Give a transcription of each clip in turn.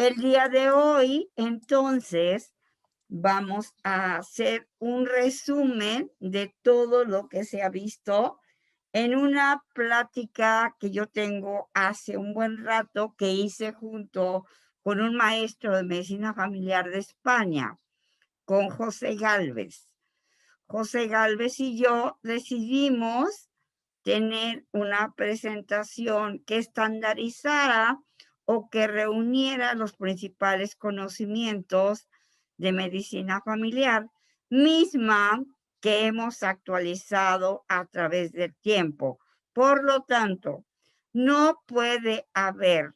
El día de hoy, entonces, vamos a hacer un resumen de todo lo que se ha visto en una plática que yo tengo hace un buen rato que hice junto con un maestro de medicina familiar de España, con José Gálvez. José Gálvez y yo decidimos tener una presentación que estandarizara o que reuniera los principales conocimientos de medicina familiar, misma que hemos actualizado a través del tiempo. Por lo tanto, no puede haber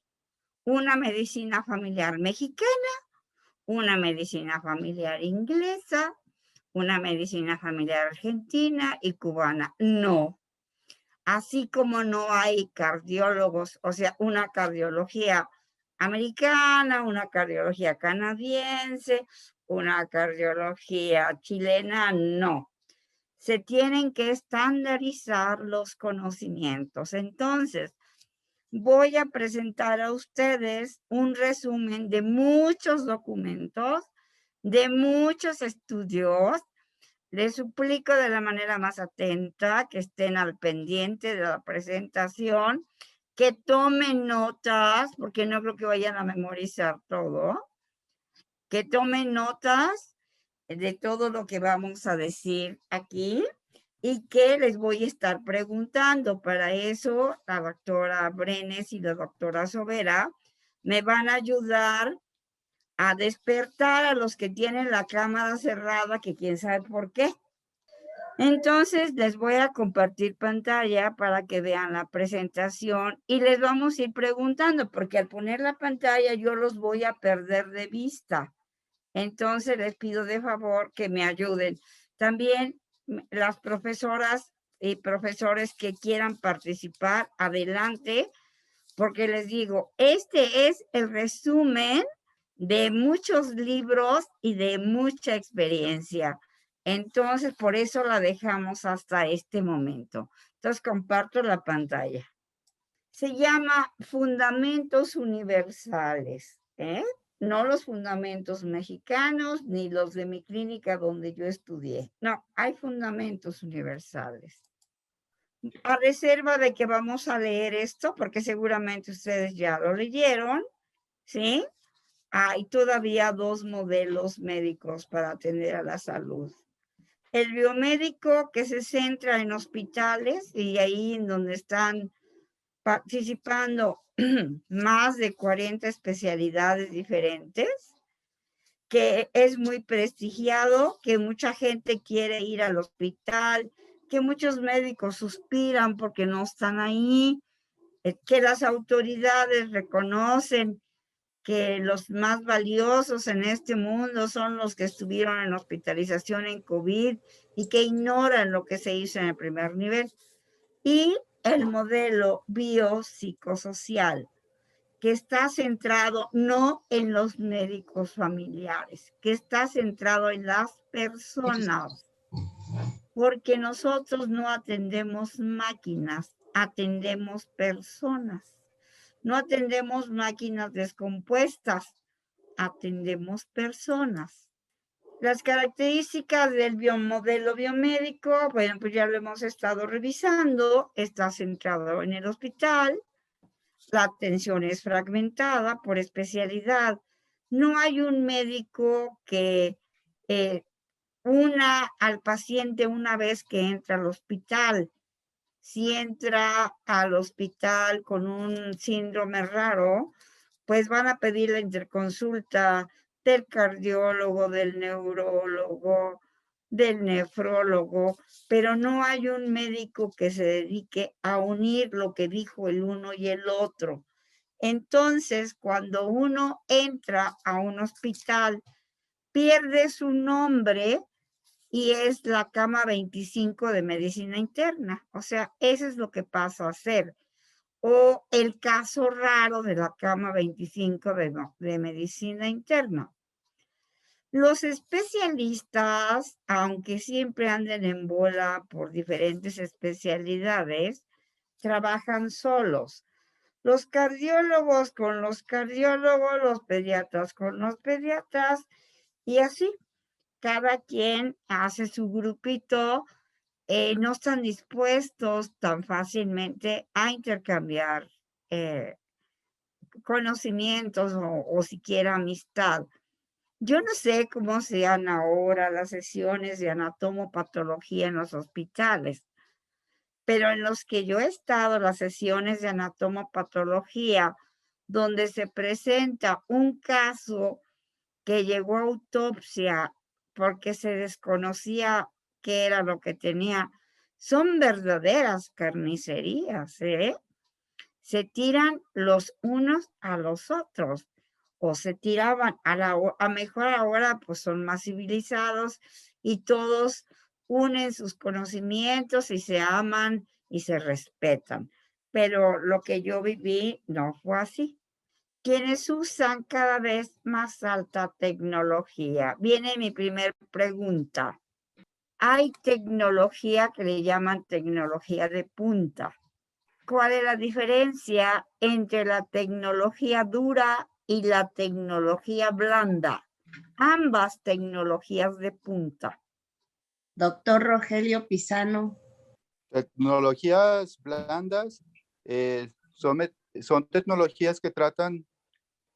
una medicina familiar mexicana, una medicina familiar inglesa, una medicina familiar argentina y cubana. No, así como no hay cardiólogos, o sea, una cardiología americana, una cardiología canadiense, una cardiología chilena, no. Se tienen que estandarizar los conocimientos. Entonces, voy a presentar a ustedes un resumen de muchos documentos, de muchos estudios. Les suplico de la manera más atenta que estén al pendiente de la presentación, que tomen notas, porque no creo que vayan a memorizar todo, que tomen notas de todo lo que vamos a decir aquí y que les voy a estar preguntando. Para eso, la doctora Brenes y la doctora Sobera me van a ayudar a despertar a los que tienen la cámara cerrada, que quién sabe por qué. Entonces les voy a compartir pantalla para que vean la presentación y les vamos a ir preguntando, porque al poner la pantalla yo los voy a perder de vista. Entonces les pido de favor que me ayuden. También las profesoras y profesores que quieran participar, adelante, porque les digo, este es el resumen de muchos libros y de mucha experiencia. Entonces, por eso la dejamos hasta este momento. Entonces, comparto la pantalla. Se llama Fundamentos Universales, ¿eh? No los fundamentos mexicanos ni los de mi clínica donde yo estudié. No, hay fundamentos universales. A reserva de que vamos a leer esto, porque seguramente ustedes ya lo leyeron, ¿sí? Hay todavía dos modelos médicos para atender a la salud. El biomédico, que se centra en hospitales y ahí en donde están participando más de 40 especialidades diferentes, que es muy prestigiado, que mucha gente quiere ir al hospital, que muchos médicos suspiran porque no están ahí, que las autoridades reconocen que los más valiosos en este mundo son los que estuvieron en hospitalización en COVID y que ignoran lo que se hizo en el primer nivel. Y el modelo biopsicosocial, que está centrado no en los médicos familiares, que está centrado en las personas, porque nosotros no atendemos máquinas, atendemos personas. No atendemos máquinas descompuestas, atendemos personas. Las características del modelo biomédico, bueno, pues ya lo hemos estado revisando, está centrado en el hospital, la atención es fragmentada por especialidad. No hay un médico que una al paciente una vez que entra al hospital. Si entra al hospital con un síndrome raro, pues van a pedir la interconsulta del cardiólogo, del neurólogo, del nefrólogo, pero no hay un médico que se dedique a unir lo que dijo el uno y el otro. Entonces, cuando uno entra a un hospital, pierde su nombre y es la cama 25 de medicina interna. O sea, eso es lo que pasa a ser. O el caso raro de la cama 25 de medicina interna. Los especialistas, aunque siempre anden en bola por diferentes especialidades, trabajan solos. los cardiólogos con los cardiólogos, los pediatras con los pediatras, y así, cada quien hace su grupito, no están dispuestos tan fácilmente a intercambiar conocimientos o siquiera amistad. Yo no sé cómo sean ahora las sesiones de anatomopatología en los hospitales, pero en los que yo he estado, las sesiones de anatomopatología, donde se presenta un caso que llegó a autopsia porque se desconocía qué era lo que tenía, son verdaderas carnicerías, ¿eh? Se tiran los unos a los otros, o se tiraban a mejor ahora, pues son más civilizados y todos unen sus conocimientos y se aman y se respetan. Pero lo que yo viví no fue así. Quienes usan cada vez más alta tecnología. Viene mi primera pregunta. Hay tecnología que le llaman tecnología de punta. ¿Cuál es la diferencia entre la tecnología dura y la tecnología blanda? Ambas tecnologías de punta. Doctor Rogelio Pisano. Tecnologías blandas son tecnologías que tratan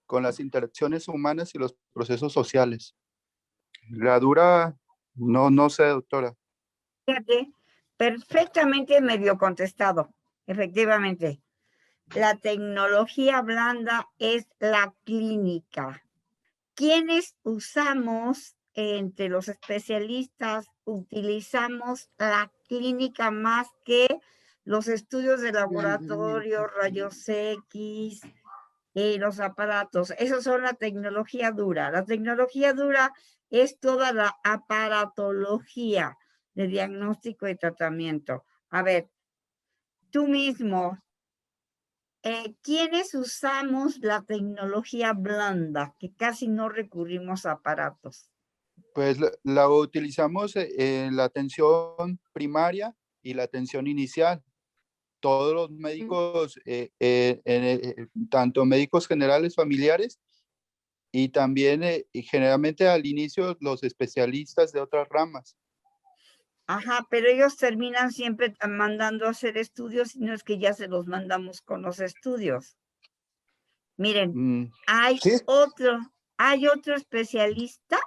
con las interacciones humanas y los procesos sociales. La dura, no sé, doctora. Fíjate, perfectamente medio contestado, efectivamente. La tecnología blanda es la clínica. ¿Quiénes usamos, entre los especialistas, utilizamos la clínica más que los estudios de laboratorio, rayos X, los aparatos? Esos son la tecnología dura. La tecnología dura es toda la aparatología de diagnóstico y tratamiento. A ver, tú mismo, ¿quiénes usamos la tecnología blanda, que casi no recurrimos a aparatos? Pues la utilizamos en la atención primaria y la atención inicial. Todos los médicos, tanto médicos generales, familiares, y también y generalmente al inicio los especialistas de otras ramas. Ajá, pero ellos terminan siempre mandando a hacer estudios, y no es que ya se los mandamos con los estudios. Miren, hay ¿Sí? otro especialista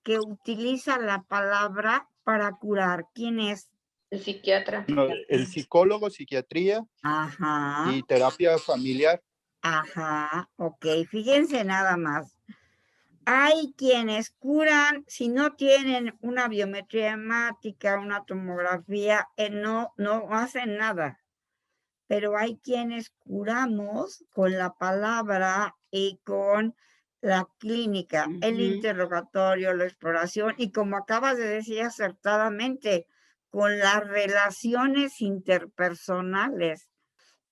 que utiliza la palabra para curar. ¿Quién es? El psiquiatra. No, el psicólogo, psiquiatría Ajá, y terapia familiar. ajá, ok, fíjense nada más. Hay quienes curan si no tienen una biometría hemática, una tomografía, no hacen nada. Pero hay quienes curamos con la palabra y con la clínica, el interrogatorio, la exploración, y como acabas de decir acertadamente, con las relaciones interpersonales.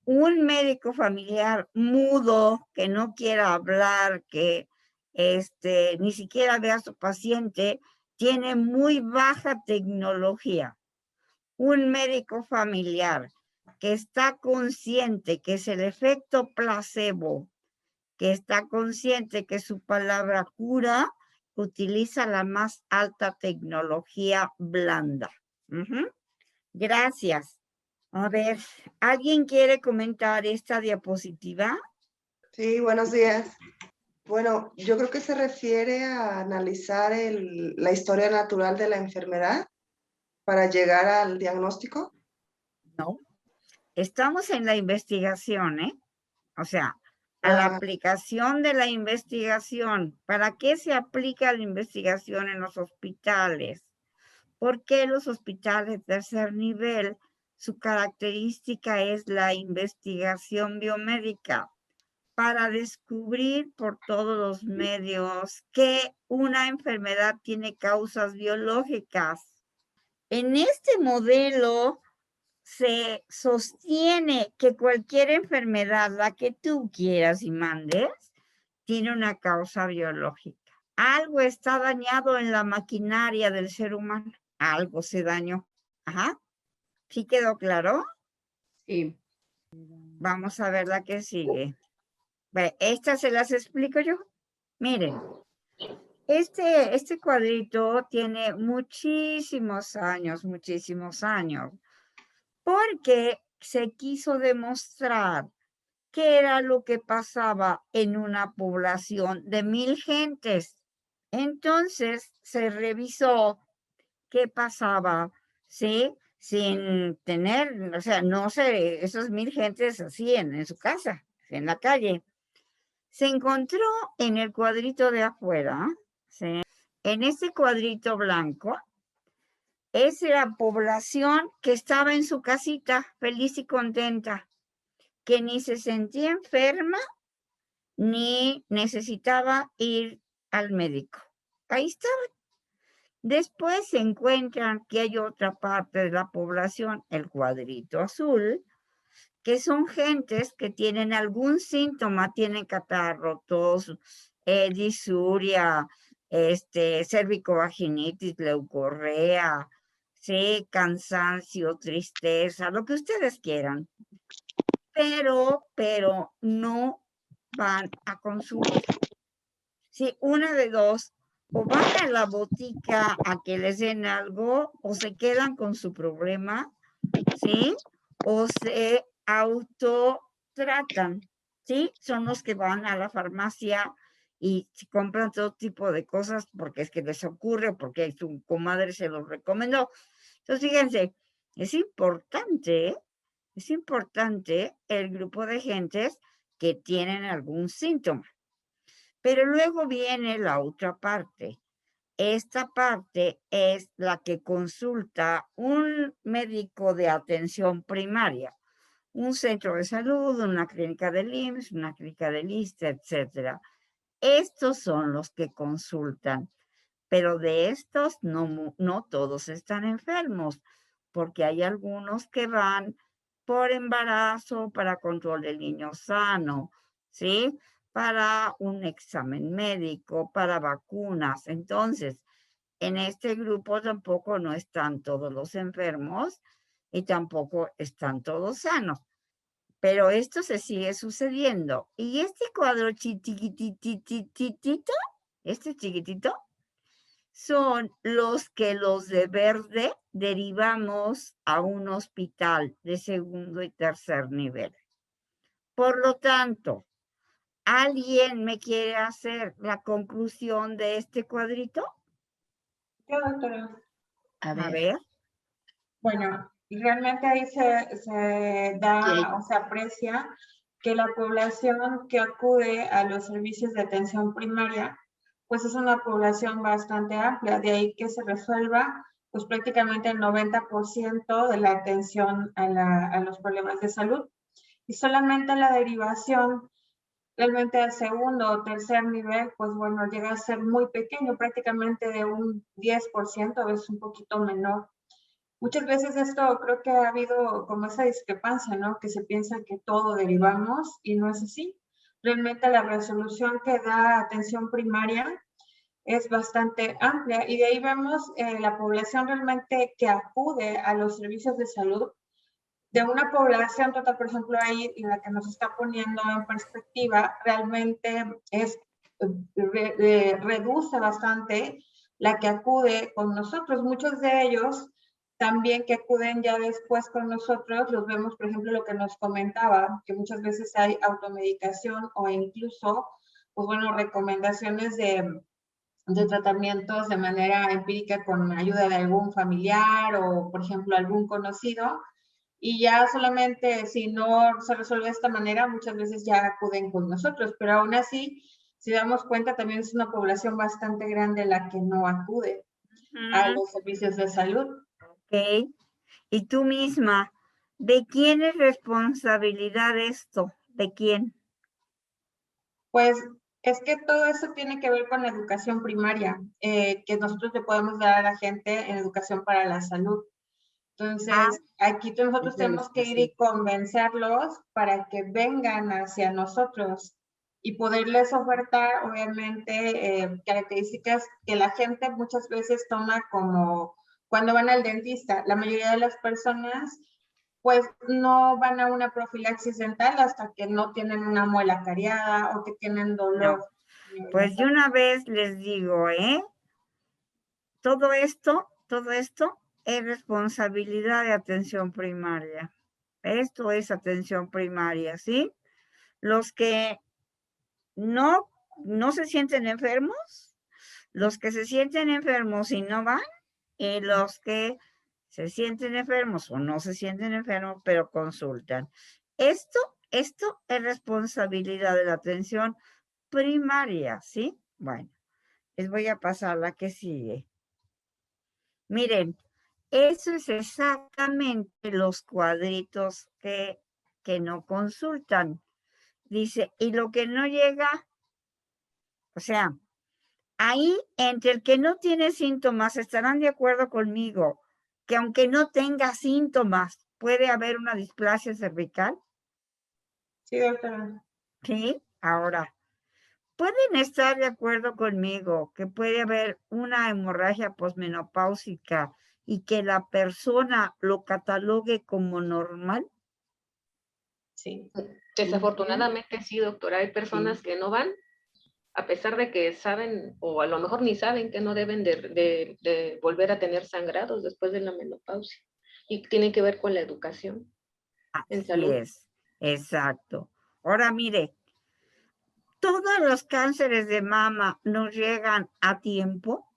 Un médico familiar mudo que no quiera hablar, que ni siquiera vea a su paciente, tiene muy baja tecnología. Un médico familiar que está consciente que es el efecto placebo, que está consciente que su palabra cura, utiliza la más alta tecnología blanda. Gracias. A ver, ¿alguien quiere comentar esta diapositiva? Sí, buenos días. Bueno, yo creo que se refiere a analizar la historia natural de la enfermedad para llegar al diagnóstico. No. Estamos en la investigación, ¿eh? O sea, a la aplicación de la investigación. ¿Para qué se aplica la investigación en los hospitales? ¿Por qué los hospitales de tercer nivel, su característica es la investigación biomédica? Para descubrir por todos los medios que una enfermedad tiene causas biológicas. En este modelo se sostiene que cualquier enfermedad, la que tú quieras y mandes, tiene una causa biológica. Algo está dañado en la maquinaria del ser humano. Algo se dañó. Ajá. ¿Sí quedó claro? Sí. Vamos a ver la que sigue. Estas se las explico yo. Miren, este cuadrito tiene muchísimos años, porque se quiso demostrar qué era lo que pasaba en una población de 1000 gentes. Entonces se revisó qué pasaba, ¿sí? Sin tener, o sea, no sé, esos 1000 gentes así en su casa, en la calle. Se encontró en el cuadrito de afuera, ¿sí? En ese cuadrito blanco, es la población que estaba en su casita, feliz y contenta, que ni se sentía enferma ni necesitaba ir al médico. Ahí estaban. Después se encuentran que hay otra parte de la población, el cuadrito azul, que son gentes que tienen algún síntoma, tienen catarro, tos, disuria, cervicovaginitis, leucorrea, sí, cansancio, tristeza, lo que ustedes quieran, pero no van a consulta. Sí, una de dos, o van a la botica a que les den algo, o se quedan con su problema, ¿sí? O se autotratan, ¿sí? Son los que van a la farmacia y compran todo tipo de cosas porque es que les ocurre, porque su comadre se los recomendó. Entonces, fíjense, es importante el grupo de gentes que tienen algún síntoma. Pero luego viene la otra parte. Esta parte es la que consulta un médico de atención primaria, un centro de salud, una clínica del IMSS, una clínica del ISSSTE, etc. Estos son los que consultan, pero de estos no todos están enfermos, porque hay algunos que van por embarazo, para control del niño sano, ¿sí? Para un examen médico, para vacunas. Entonces, en este grupo tampoco no están todos los enfermos y tampoco están todos sanos. Pero esto se sigue sucediendo. Y este cuadro chiquititito, este chiquitito, son los que los de verde derivamos a un hospital de segundo y tercer nivel. Por lo tanto, ¿alguien me quiere hacer la conclusión de este cuadrito? Yo, doctora. A A ver, ver. Bueno, realmente ahí se da o se aprecia que la población que acude a los servicios de atención primaria, pues es una población bastante amplia, de ahí que se resuelva pues prácticamente el 90% de la atención a los problemas de salud. Y solamente la derivación realmente al segundo o tercer nivel, pues bueno, llega a ser muy pequeño, prácticamente de un 10%, a veces un poquito menor. Muchas veces esto creo que ha habido como esa discrepancia, ¿no? Que se piensa que todo derivamos y no es así. Realmente la resolución que da atención primaria es bastante amplia y de ahí vemos la población realmente que acude a los servicios de salud de una población total, por ejemplo, ahí la que nos está poniendo en perspectiva, realmente es, reduce bastante la que acude con nosotros. Muchos de ellos también que acuden ya después con nosotros, los vemos, por ejemplo, lo que nos comentaba, que muchas veces hay automedicación o incluso, pues bueno, recomendaciones de tratamientos de manera empírica con ayuda de algún familiar o, por ejemplo, algún conocido. Y ya solamente si no se resuelve de esta manera, muchas veces ya acuden con nosotros, pero aún así, si damos cuenta, también es una población bastante grande la que no acude a los servicios de salud. Ok. Y tú misma, ¿de quién es responsabilidad esto? ¿De quién? Pues es que todo eso tiene que ver con la educación primaria, que nosotros le podemos dar a la gente en educación para la salud. Entonces, aquí nosotros tenemos que ir y convencerlos para que vengan hacia nosotros y poderles ofertar, obviamente, características que la gente muchas veces toma como cuando van al dentista. La mayoría de las personas pues no van a una profilaxis dental hasta que no tienen una muela cariada o que tienen dolor. Pues de una vez les digo, todo esto es responsabilidad de atención primaria. Esto es atención primaria, ¿sí? Los que no se sienten enfermos, los que se sienten enfermos y no van, y los que se sienten enfermos o no se sienten enfermos, pero consultan. Esto es responsabilidad de la atención primaria, ¿sí? Bueno, les voy a pasar la que sigue. Miren, eso es exactamente los cuadritos que no consultan. Dice, y lo que no llega, o sea, ahí entre el que no tiene síntomas, estarán de acuerdo conmigo que aunque no tenga síntomas, puede haber una displasia cervical. Sí, doctora. Sí, ahora, pueden estar de acuerdo conmigo que puede haber una hemorragia posmenopáusica y que la persona lo catalogue como normal. Sí. Desafortunadamente sí, doctora, hay personas que no van, a pesar de que saben, o a lo mejor ni saben que no deben de volver a tener sangrados después de la menopausia. Y tiene que ver con la educación en salud. Así es, exacto. Ahora mire, ¿todos los cánceres de mama nos llegan a tiempo?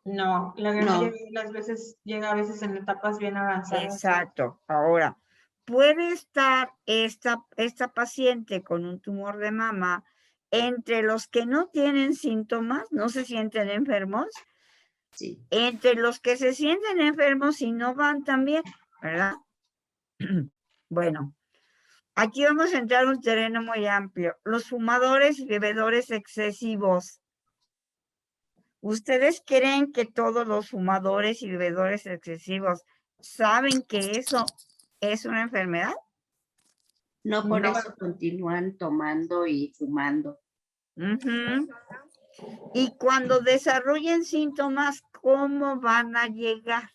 No, la gran No. mayoría de las veces llega a veces en etapas bien avanzadas. Exacto. Ahora, puede estar esta paciente con un tumor de mama entre los que no tienen síntomas, no se sienten enfermos, Sí. entre los que se sienten enfermos y no van también, ¿verdad? Bueno, aquí vamos a entrar a un terreno muy amplio. Los fumadores y bebedores excesivos. ¿Ustedes creen que todos los fumadores y bebedores excesivos saben que eso es una enfermedad? No, por No. eso continúan tomando y fumando. Ujú. Y cuando desarrollen síntomas, ¿cómo van a llegar?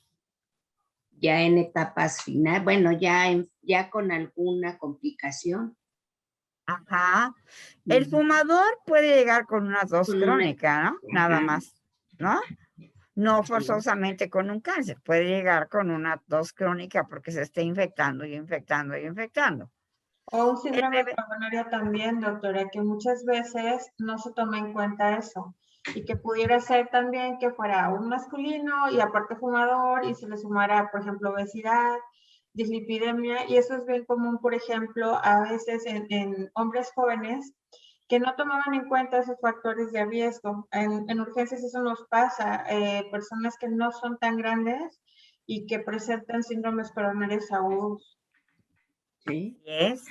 Ya en etapas finales, bueno, ya con alguna complicación. Ajá. El fumador puede llegar con una tos Con una- crónica, ¿no? Nada Ajá. más, ¿no? No forzosamente con un cáncer, puede llegar con una tos crónica porque se está infectando y infectando y infectando. O un El síndrome bebé- coronario también, doctora, que muchas veces no se toma en cuenta eso. Y que pudiera ser también que fuera un masculino y aparte fumador y se le sumara, por ejemplo, obesidad, dislipidemia. Y eso es bien común, por ejemplo, a veces en hombres jóvenes que no tomaban en cuenta esos factores de riesgo. En urgencias eso nos pasa. Personas que no son tan grandes y que presentan síndromes coronarios agudos. Sí. ¿Es?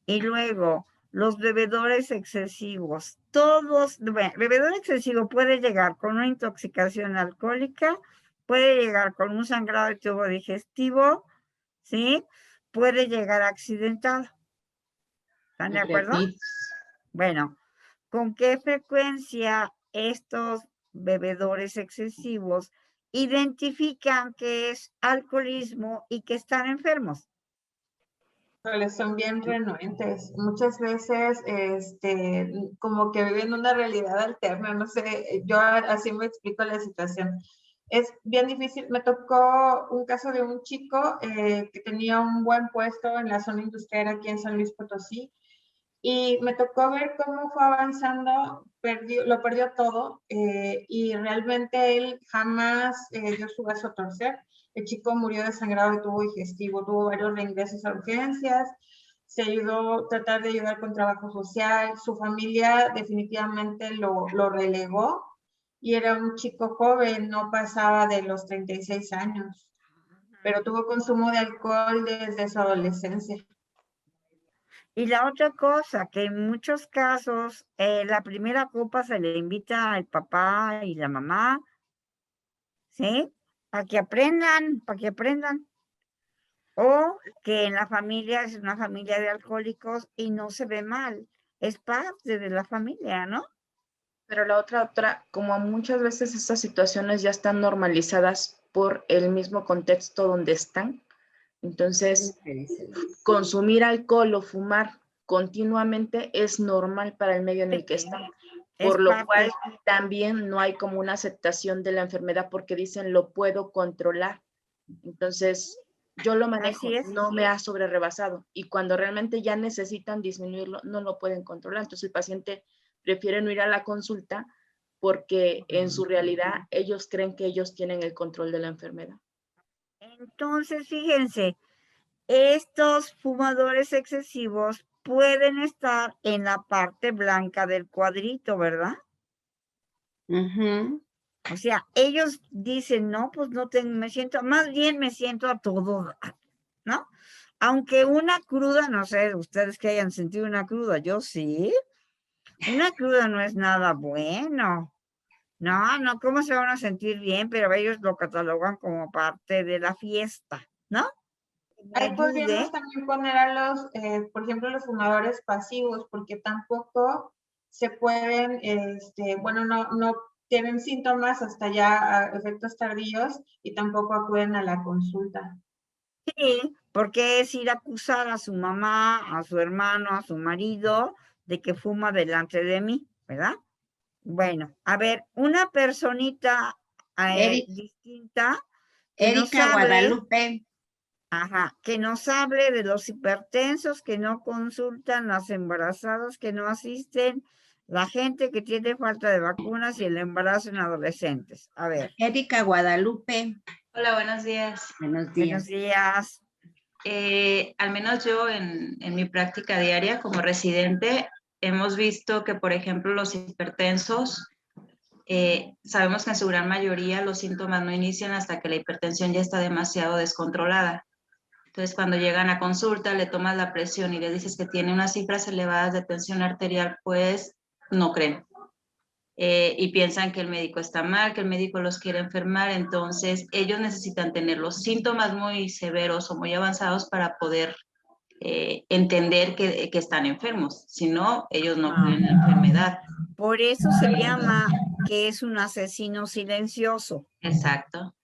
Y luego, los bebedores excesivos. Todos, bueno, bebedor excesivo puede llegar con una intoxicación alcohólica, puede llegar con un sangrado de tubo digestivo, ¿sí? Puede llegar accidentado. ¿Están de acuerdo? Bueno, ¿con qué frecuencia estos bebedores excesivos identifican que es alcoholismo y que están enfermos? Son bien renuentes. Muchas veces, como que viven una realidad alterna. No sé, yo así me explico la situación. Es bien difícil. Me tocó un caso de un chico que tenía un buen puesto en la zona industrial aquí en San Luis Potosí. Y me tocó ver cómo fue avanzando, lo perdió todo y realmente él jamás dio su brazo a torcer. El chico murió desangrado de tubo digestivo, tuvo varios reingresos a urgencias, se ayudó, tratar de ayudar con trabajo social, su familia definitivamente lo relegó y era un chico joven, no pasaba de los 36 años, pero tuvo consumo de alcohol desde su adolescencia. Y la otra cosa, que en muchos casos la primera copa se le invita al papá y la mamá, ¿sí? Para que aprendan, para que aprendan. O que en la familia es una familia de alcohólicos y no se ve mal, es parte de la familia, ¿no? Pero la otra, como muchas veces estas situaciones ya están normalizadas por el mismo contexto donde están, Entonces, consumir alcohol o fumar continuamente es normal para el medio en el que están. Por lo cual también no hay como una aceptación de la enfermedad porque dicen lo puedo controlar. Entonces, yo lo manejo, no me ha sobrerebasado. Y cuando realmente ya necesitan disminuirlo, no lo pueden controlar. Entonces, el paciente prefiere no ir a la consulta porque en su realidad ellos creen que ellos tienen el control de la enfermedad. Entonces, fíjense, estos fumadores excesivos pueden estar en la parte blanca del cuadrito, ¿verdad? O sea, ellos dicen, no, pues no tengo, me siento, más bien me siento a todo dar, ¿no? Aunque una cruda, no sé, ustedes que hayan sentido una cruda, yo sí. Una cruda no es nada bueno. No, ¿cómo se van a sentir bien? Pero ellos lo catalogan como parte de la fiesta, ¿no? Ahí podríamos también poner a los, por ejemplo, los fumadores pasivos, porque tampoco se pueden, bueno, no tienen síntomas hasta ya efectos tardíos y tampoco acuden a la consulta. Sí, porque es ir a acusar a su mamá, a su hermano, a su marido de que fuma delante de mí, ¿verdad? Bueno, a ver, una personita distinta que nos hable, Guadalupe. ajá, que nos hable de los hipertensos que no consultan, las embarazadas que no asisten, la gente que tiene falta de vacunas y el embarazo en adolescentes. A ver. Erika Guadalupe. Hola, buenos días. Buenos días. Buenos días. Al menos yo en mi práctica diaria como residente hemos visto que, por ejemplo, los hipertensos, sabemos que en su gran mayoría los síntomas no inician hasta que la hipertensión ya está demasiado descontrolada. Entonces, cuando llegan a consulta, le tomas la presión y le dices que tiene unas cifras elevadas de tensión arterial, pues no creen. Y piensan que el médico está mal, que el médico los quiere enfermar, entonces ellos necesitan tener los síntomas muy severos o muy avanzados para poder entender que están enfermos, si no, ellos no creen la enfermedad. Por eso se llama que es un asesino silencioso. Exacto.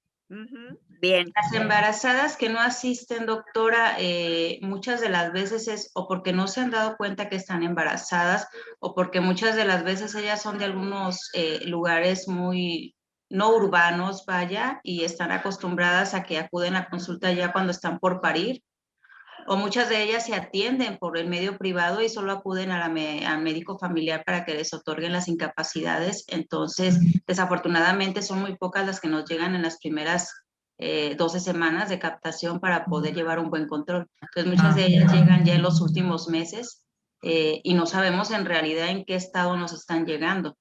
Bien. Las embarazadas que no asisten, doctora, muchas de las veces es o porque no se han dado cuenta que están embarazadas o porque muchas de las veces ellas son de algunos lugares muy no urbanos, vaya, y están acostumbradas a que acuden a consulta ya cuando están por parir, o muchas de ellas se atienden por el medio privado y solo acuden al médico familiar para que les otorguen las incapacidades. Entonces, desafortunadamente son muy pocas las que nos llegan en las primeras 12 semanas de captación para poder llevar un buen control. Entonces, muchas de ellas llegan ya en los últimos meses y no sabemos en realidad en qué estado nos están llegando.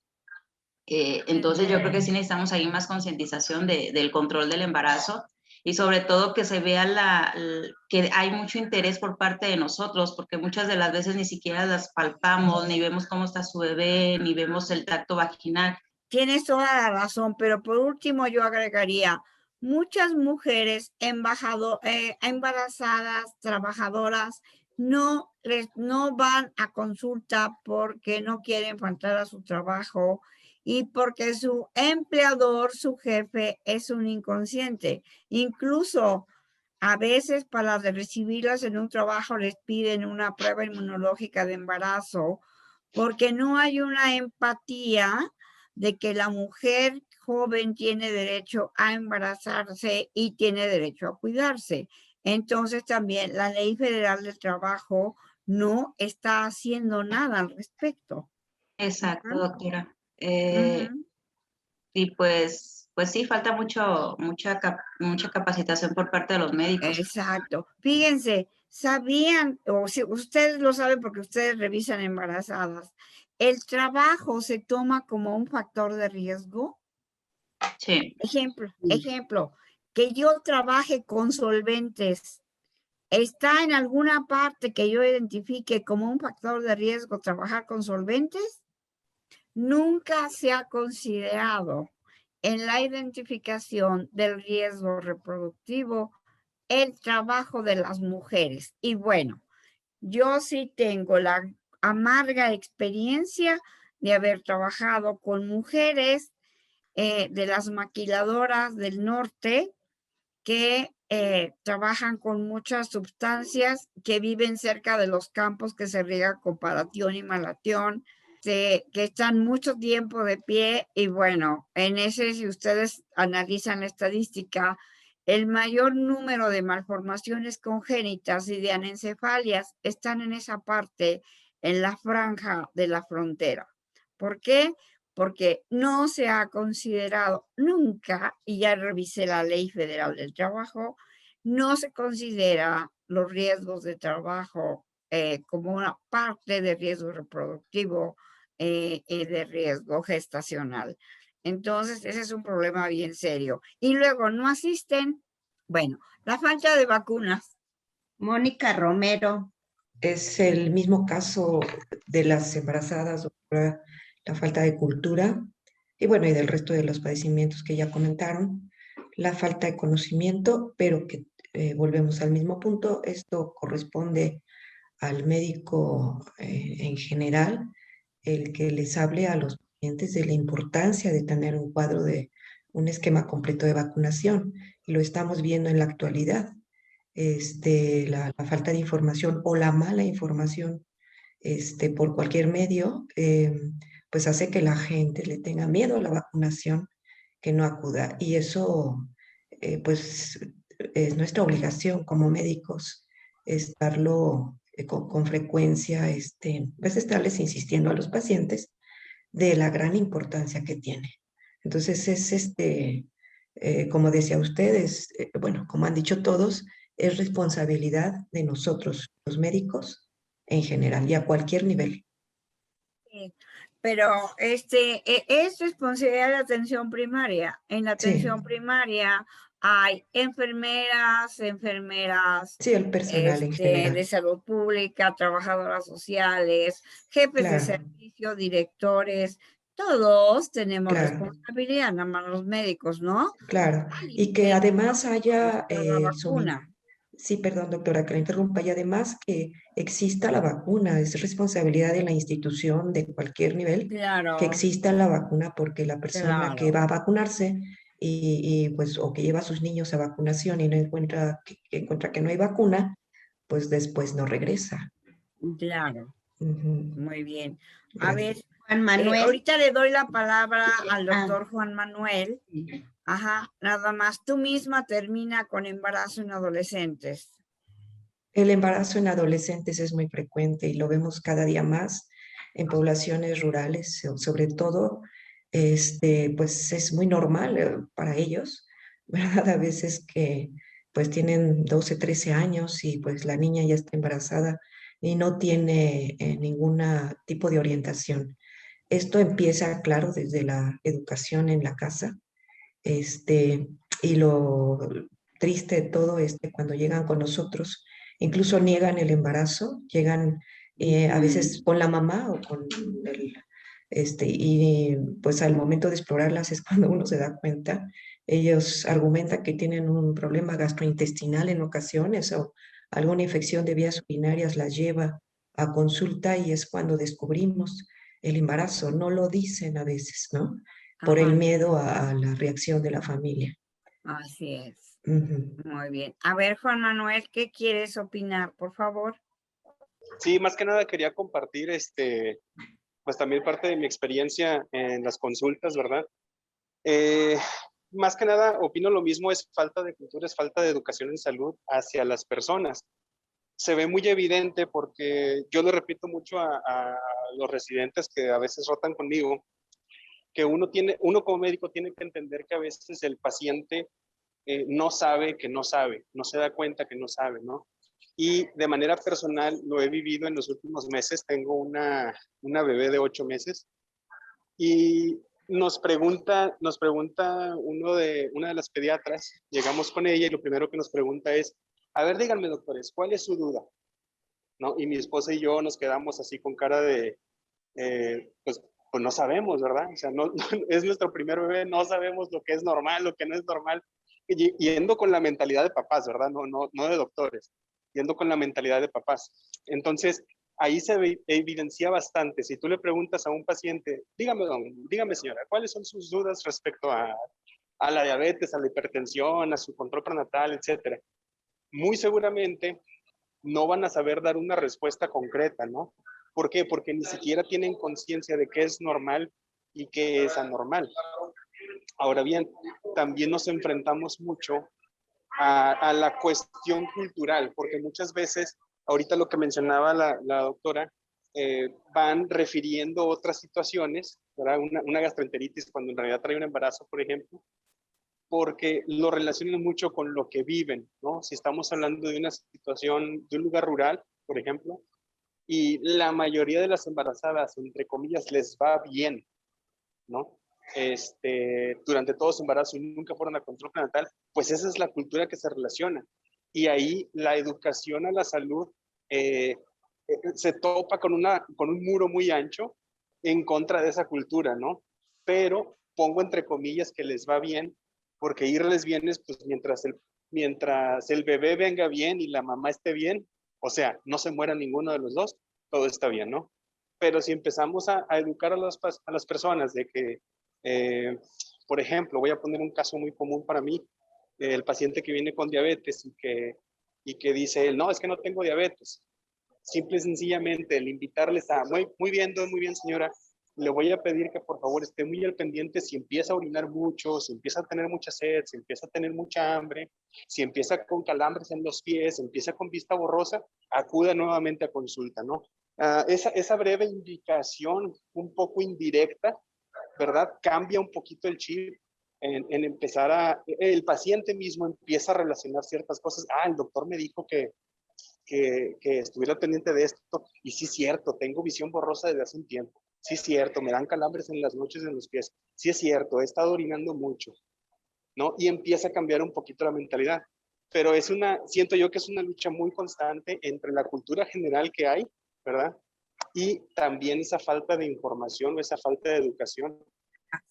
Entonces, yo creo que sí necesitamos ahí más concientización del control del embarazo y sobre todo que se vea que hay mucho interés por parte de nosotros, porque muchas de las veces ni siquiera las palpamos, ni vemos cómo está su bebé, ni vemos el tacto vaginal. Tienes toda la razón, pero por último yo agregaría, muchas mujeres embarazadas, trabajadoras, no van a consulta porque no quieren faltar a su trabajo y porque su empleador, su jefe, es un inconsciente. Incluso a veces para recibirlas en un trabajo les piden una prueba inmunológica de embarazo porque no hay una empatía de que la mujer joven tiene derecho a embarazarse y tiene derecho a cuidarse. Entonces también la Ley Federal del Trabajo no está haciendo nada al respecto. Exacto, doctora. Y pues sí, falta mucha capacitación por parte de los médicos. Exacto. Fíjense, ¿sabían, o si ustedes lo saben porque ustedes revisan embarazadas, el trabajo se toma como un factor de riesgo? Sí. Ejemplo, que yo trabaje con solventes. ¿Está en alguna parte que yo identifique como un factor de riesgo trabajar con solventes? Nunca se ha considerado en la identificación del riesgo reproductivo el trabajo de las mujeres. Y bueno, yo sí tengo la amarga experiencia de haber trabajado con mujeres de las maquiladoras del norte que trabajan con muchas sustancias, que viven cerca de los campos que se riega con paratión y malatión, que están mucho tiempo de pie y bueno, en ese, si ustedes analizan la estadística, el mayor número de malformaciones congénitas y de anencefalias están en esa parte, en la franja de la frontera. ¿Por qué? Porque no se ha considerado nunca, y ya revisé la Ley Federal del Trabajo, no se considera los riesgos de trabajo como una parte de riesgo reproductivo y de riesgo gestacional. Entonces, ese es un problema bien serio. Y luego, no asisten, bueno, la falta de vacunas. Mónica Romero. Es el mismo caso de las embarazadas, doctora, la falta de cultura y bueno, y del resto de los padecimientos que ya comentaron, la falta de conocimiento, pero que volvemos al mismo punto, esto corresponde al médico en general, el que les hable a los pacientes de la importancia de tener un cuadro de un esquema completo de vacunación, y lo estamos viendo en la actualidad. La falta de información o la mala información por cualquier medio, pues hace que la gente le tenga miedo a la vacunación, que no acuda. Y eso, pues, es nuestra obligación como médicos, estarlo con frecuencia, pues estarles insistiendo a los pacientes de la gran importancia que tiene. Entonces es como decía ustedes, bueno, como han dicho todos, es responsabilidad de nosotros, los médicos, en general y a cualquier nivel. Sí, pero es responsabilidad de la atención primaria. En la atención primaria hay enfermeras, Sí, el personal en general. de salud pública, trabajadoras sociales, jefes de servicio, directores. Todos tenemos responsabilidad, nada más los médicos, ¿no? Claro, y que además haya la vacuna. Sí, perdón, doctora, que la interrumpa. Y además que exista la vacuna, es responsabilidad de la institución de cualquier nivel que exista la vacuna, porque la persona que va a vacunarse y pues o que lleva a sus niños a vacunación y no encuentra que no hay vacuna, pues después no regresa. Claro. Muy bien. Gracias. A ver, Juan Manuel. Ahorita le doy la palabra al doctor Juan Manuel. Ajá, nada más. Tú misma termina con embarazo en adolescentes. El embarazo en adolescentes es muy frecuente y lo vemos cada día más en poblaciones rurales, sobre todo, pues es muy normal para ellos, ¿verdad? A veces que pues tienen 12, 13 años y pues la niña ya está embarazada y no tiene ningún tipo de orientación. Esto empieza, claro, desde la educación en la casa, y lo triste de todo es que cuando llegan con nosotros, incluso niegan el embarazo, llegan a veces con la mamá o con el, y pues al momento de explorarlas es cuando uno se da cuenta. Ellos argumentan que tienen un problema gastrointestinal en ocasiones o alguna infección de vías urinarias las lleva a consulta y es cuando descubrimos el embarazo. No lo dicen a veces, ¿no? Por el miedo a la reacción de la familia. Así es. Muy bien. A ver, Juan Manuel, ¿qué quieres opinar, por favor? Sí, más que nada quería compartir, pues también parte de mi experiencia en las consultas, ¿verdad? Más que nada, opino lo mismo, es falta de cultura, es falta de educación en salud hacia las personas. Se ve muy evidente porque yo le repito mucho a los residentes que a veces rotan conmigo, que uno como médico tiene que entender que a veces el paciente no sabe que no sabe, no se da cuenta que no sabe, ¿no? Y de manera personal lo he vivido en los últimos meses. Tengo una bebé de 8 meses y nos pregunta una de las pediatras, llegamos con ella y lo primero que nos pregunta es, a ver, díganme doctores, ¿cuál es su duda? ¿No? Y mi esposa y yo nos quedamos así con cara de, pues no sabemos, ¿verdad? O sea, no, es nuestro primer bebé, no sabemos lo que es normal, lo que no es normal, yendo con la mentalidad de papás, ¿verdad? No de doctores, yendo con la mentalidad de papás. Entonces, ahí se evidencia bastante. Si tú le preguntas a un paciente, dígame señora, ¿cuáles son sus dudas respecto a a la diabetes, a la hipertensión, a su control prenatal, etcétera. Muy seguramente no van a saber dar una respuesta concreta, ¿no? ¿Por qué? Porque ni siquiera tienen conciencia de qué es normal y qué es anormal. Ahora bien, también nos enfrentamos mucho a la cuestión cultural, porque muchas veces, ahorita lo que mencionaba la doctora, van refiriendo otras situaciones, ¿verdad? Una gastroenteritis cuando en realidad trae un embarazo, por ejemplo, porque lo relacionan mucho con lo que viven, ¿no? Si estamos hablando de una situación, de un lugar rural, por ejemplo, y la mayoría de las embarazadas, entre comillas, les va bien, ¿no? Durante todo su embarazo y nunca fueron a control prenatal, pues esa es la cultura que se relaciona. Y ahí la educación a la salud se topa con un muro muy ancho en contra de esa cultura, ¿no? Pero pongo entre comillas que les va bien, porque irles bien es pues mientras el bebé venga bien y la mamá esté bien, o sea, no se muera ninguno de los dos, todo está bien, ¿no? Pero si empezamos a educar a las personas de que, por ejemplo, voy a poner un caso muy común para mí, el paciente que viene con diabetes y que dice él, no, es que no tengo diabetes. Simple y sencillamente el invitarles a, muy bien, señora, le voy a pedir que por favor esté muy al pendiente si empieza a orinar mucho, si empieza a tener mucha sed, si empieza a tener mucha hambre, si empieza con calambres en los pies, si empieza con vista borrosa, acuda nuevamente a consulta, ¿no? Esa breve indicación un poco indirecta, ¿verdad? Cambia un poquito el chip en empezar el paciente mismo empieza a relacionar ciertas cosas. El doctor me dijo que estuviera pendiente de esto, y sí es cierto, tengo visión borrosa desde hace un tiempo, sí es cierto, me dan calambres en las noches en los pies, sí es cierto, he estado orinando mucho, ¿no? Y empieza a cambiar un poquito la mentalidad, pero siento yo que es una lucha muy constante entre la cultura general que hay, ¿verdad? Y también esa falta de información o esa falta de educación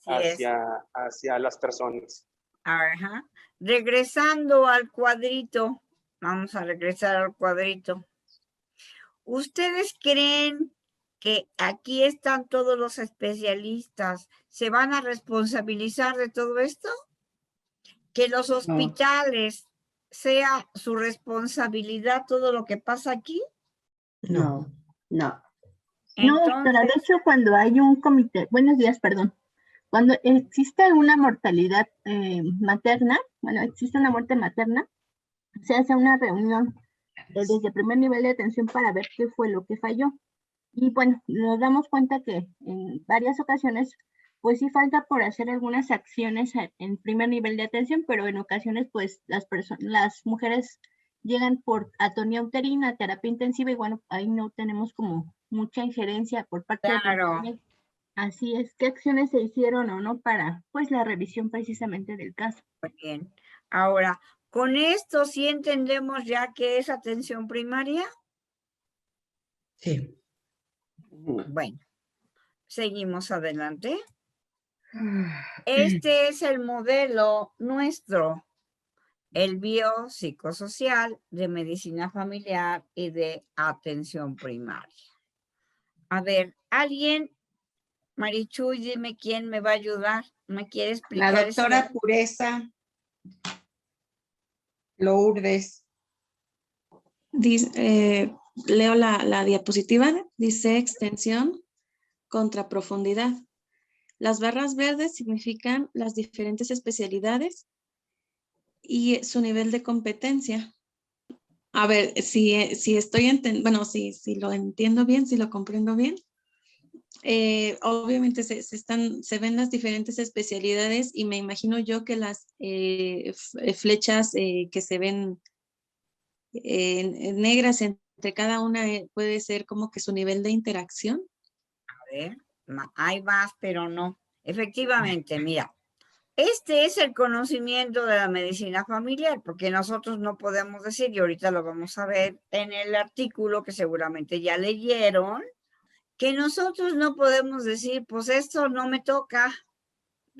hacia las personas. Ajá. Regresando al cuadrito, vamos a regresar al cuadrito. ¿Ustedes creen que aquí están todos los especialistas? ¿Se van a responsabilizar de todo esto? ¿Que los hospitales sea su responsabilidad todo lo que pasa aquí? No. No, doctora, de hecho, cuando hay un comité, buenos días, perdón, cuando existe una mortalidad materna, existe una muerte materna, se hace una reunión desde el primer nivel de atención para ver qué fue lo que falló. Y bueno, nos damos cuenta que en varias ocasiones, pues sí falta por hacer algunas acciones en primer nivel de atención, pero en ocasiones, pues las mujeres llegan por atonía uterina, terapia intensiva, y bueno, ahí no tenemos como mucha injerencia por parte de la. Así es, ¿qué acciones se hicieron o no para, pues, la revisión precisamente del caso? Muy bien. Ahora, ¿con esto sí entendemos ya qué es atención primaria? Sí. Bueno, seguimos adelante. Este es el modelo nuestro, el biopsicosocial de medicina familiar y de atención primaria. A ver, alguien, Marichuy, dime quién me va a ayudar. ¿Me quiere explicar? La doctora Pureza Lourdes. Leo la diapositiva, dice extensión contra profundidad. Las barras verdes significan las diferentes especialidades y su nivel de competencia. A ver, si estoy entendiendo, si lo entiendo bien, si lo comprendo bien. Obviamente se ven las diferentes especialidades y me imagino yo que las flechas que se ven negras entre cada una puede ser como que su nivel de interacción. A ver, hay más, pero no. Efectivamente, mira, este es el conocimiento de la medicina familiar, porque nosotros no podemos decir, y ahorita lo vamos a ver en el artículo que seguramente ya leyeron, que nosotros no podemos decir, pues esto no me toca.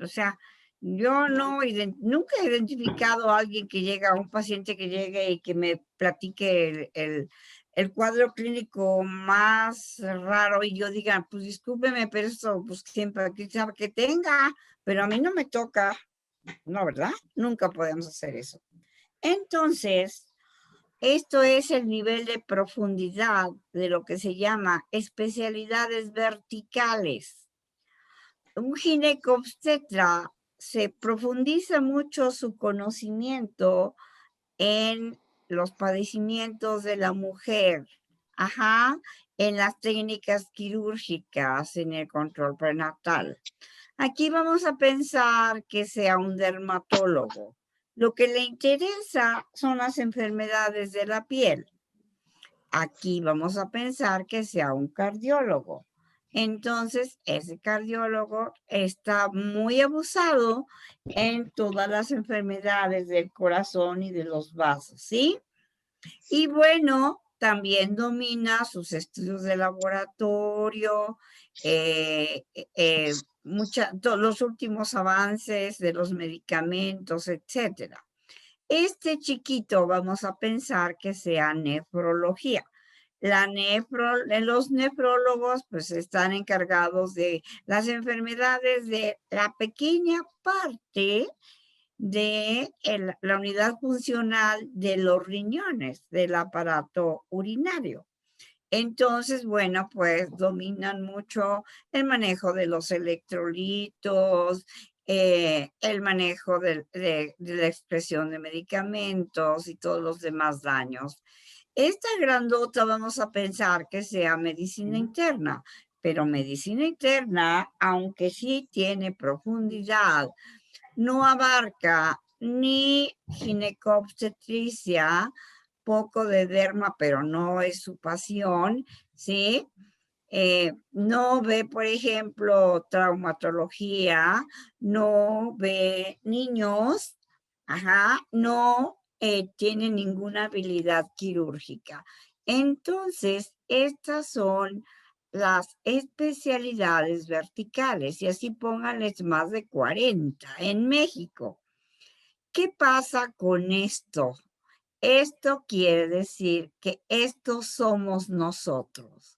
O sea, yo nunca he identificado a alguien que llega, a un paciente que llegue y que me platique el cuadro clínico más raro y yo diga, pues discúlpeme, pero esto pues siempre que tenga, pero a mí no me toca. No, ¿verdad? Nunca podemos hacer eso. Entonces, esto es el nivel de profundidad de lo que se llama especialidades verticales. Un ginecobstetra se profundiza mucho su conocimiento en los padecimientos de la mujer, en las técnicas quirúrgicas, en el control prenatal. Aquí vamos a pensar que sea un dermatólogo. Lo que le interesa son las enfermedades de la piel. Aquí vamos a pensar que sea un cardiólogo. Entonces, ese cardiólogo está muy abusado en todas las enfermedades del corazón y de los vasos, ¿sí? Y bueno, también domina sus estudios de laboratorio, los últimos avances de los medicamentos, etcétera. Este chiquito vamos a pensar que sea nefrología. Los nefrólogos pues están encargados de las enfermedades de la pequeña parte de la unidad funcional de los riñones, del aparato urinario. Entonces, bueno, pues dominan mucho el manejo de los electrolitos, el manejo de la expresión de medicamentos y todos los demás daños. Esta grandota vamos a pensar que sea medicina interna, pero medicina interna, aunque sí tiene profundidad, no abarca ni ginecobstetricia, poco de derma, pero no es su pasión, ¿sí? No ve, por ejemplo, traumatología, no ve niños, no tiene ninguna habilidad quirúrgica. Entonces, estas son las especialidades verticales, y así pónganles más de 40 en México. ¿Qué pasa con esto? Esto quiere decir que estos somos nosotros.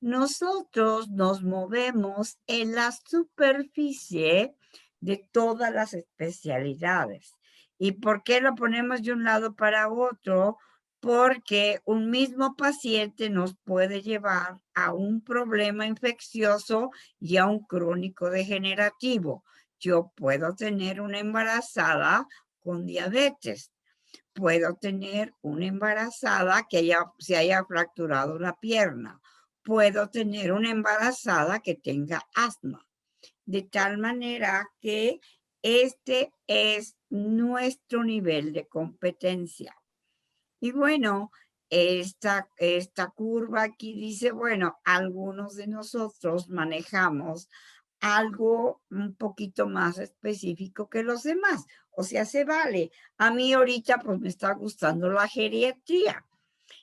Nosotros nos movemos en la superficie de todas las especialidades. ¿Y por qué lo ponemos de un lado para otro? Porque un mismo paciente nos puede llevar a un problema infeccioso y a un crónico degenerativo. Yo puedo tener una embarazada con diabetes. Puedo tener una embarazada que se haya fracturado la pierna. Puedo tener una embarazada que tenga asma. De tal manera que este es nuestro nivel de competencia. Y bueno, esta curva aquí dice, bueno, algunos de nosotros manejamos algo un poquito más específico que los demás. O sea, se vale. A mí ahorita pues me está gustando la geriatría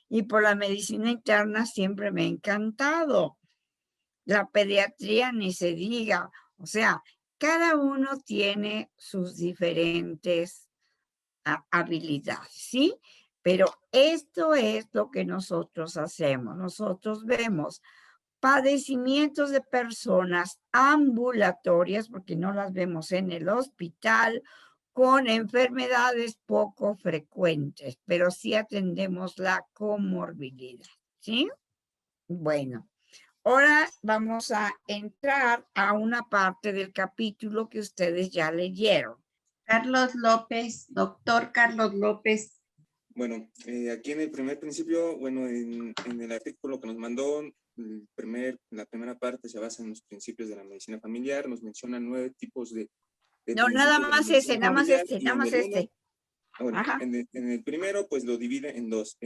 y por la medicina interna siempre me ha encantado. La pediatría ni se diga. O sea, cada uno tiene sus diferentes habilidades, ¿sí? Pero esto es lo que nosotros hacemos. Nosotros vemos padecimientos de personas ambulatorias, porque no las vemos en el hospital, con enfermedades poco frecuentes, pero sí atendemos la comorbilidad, ¿sí? Bueno, ahora vamos a entrar a una parte del capítulo que ustedes ya leyeron. Carlos López, doctor Carlos López. Bueno, aquí en el primer principio, bueno, en el artículo que nos mandó, la primera parte se basa en los principios de la medicina familiar, nos menciona 9 tipos de no, nada más este. Bueno, en el primero, pues lo divide en 2.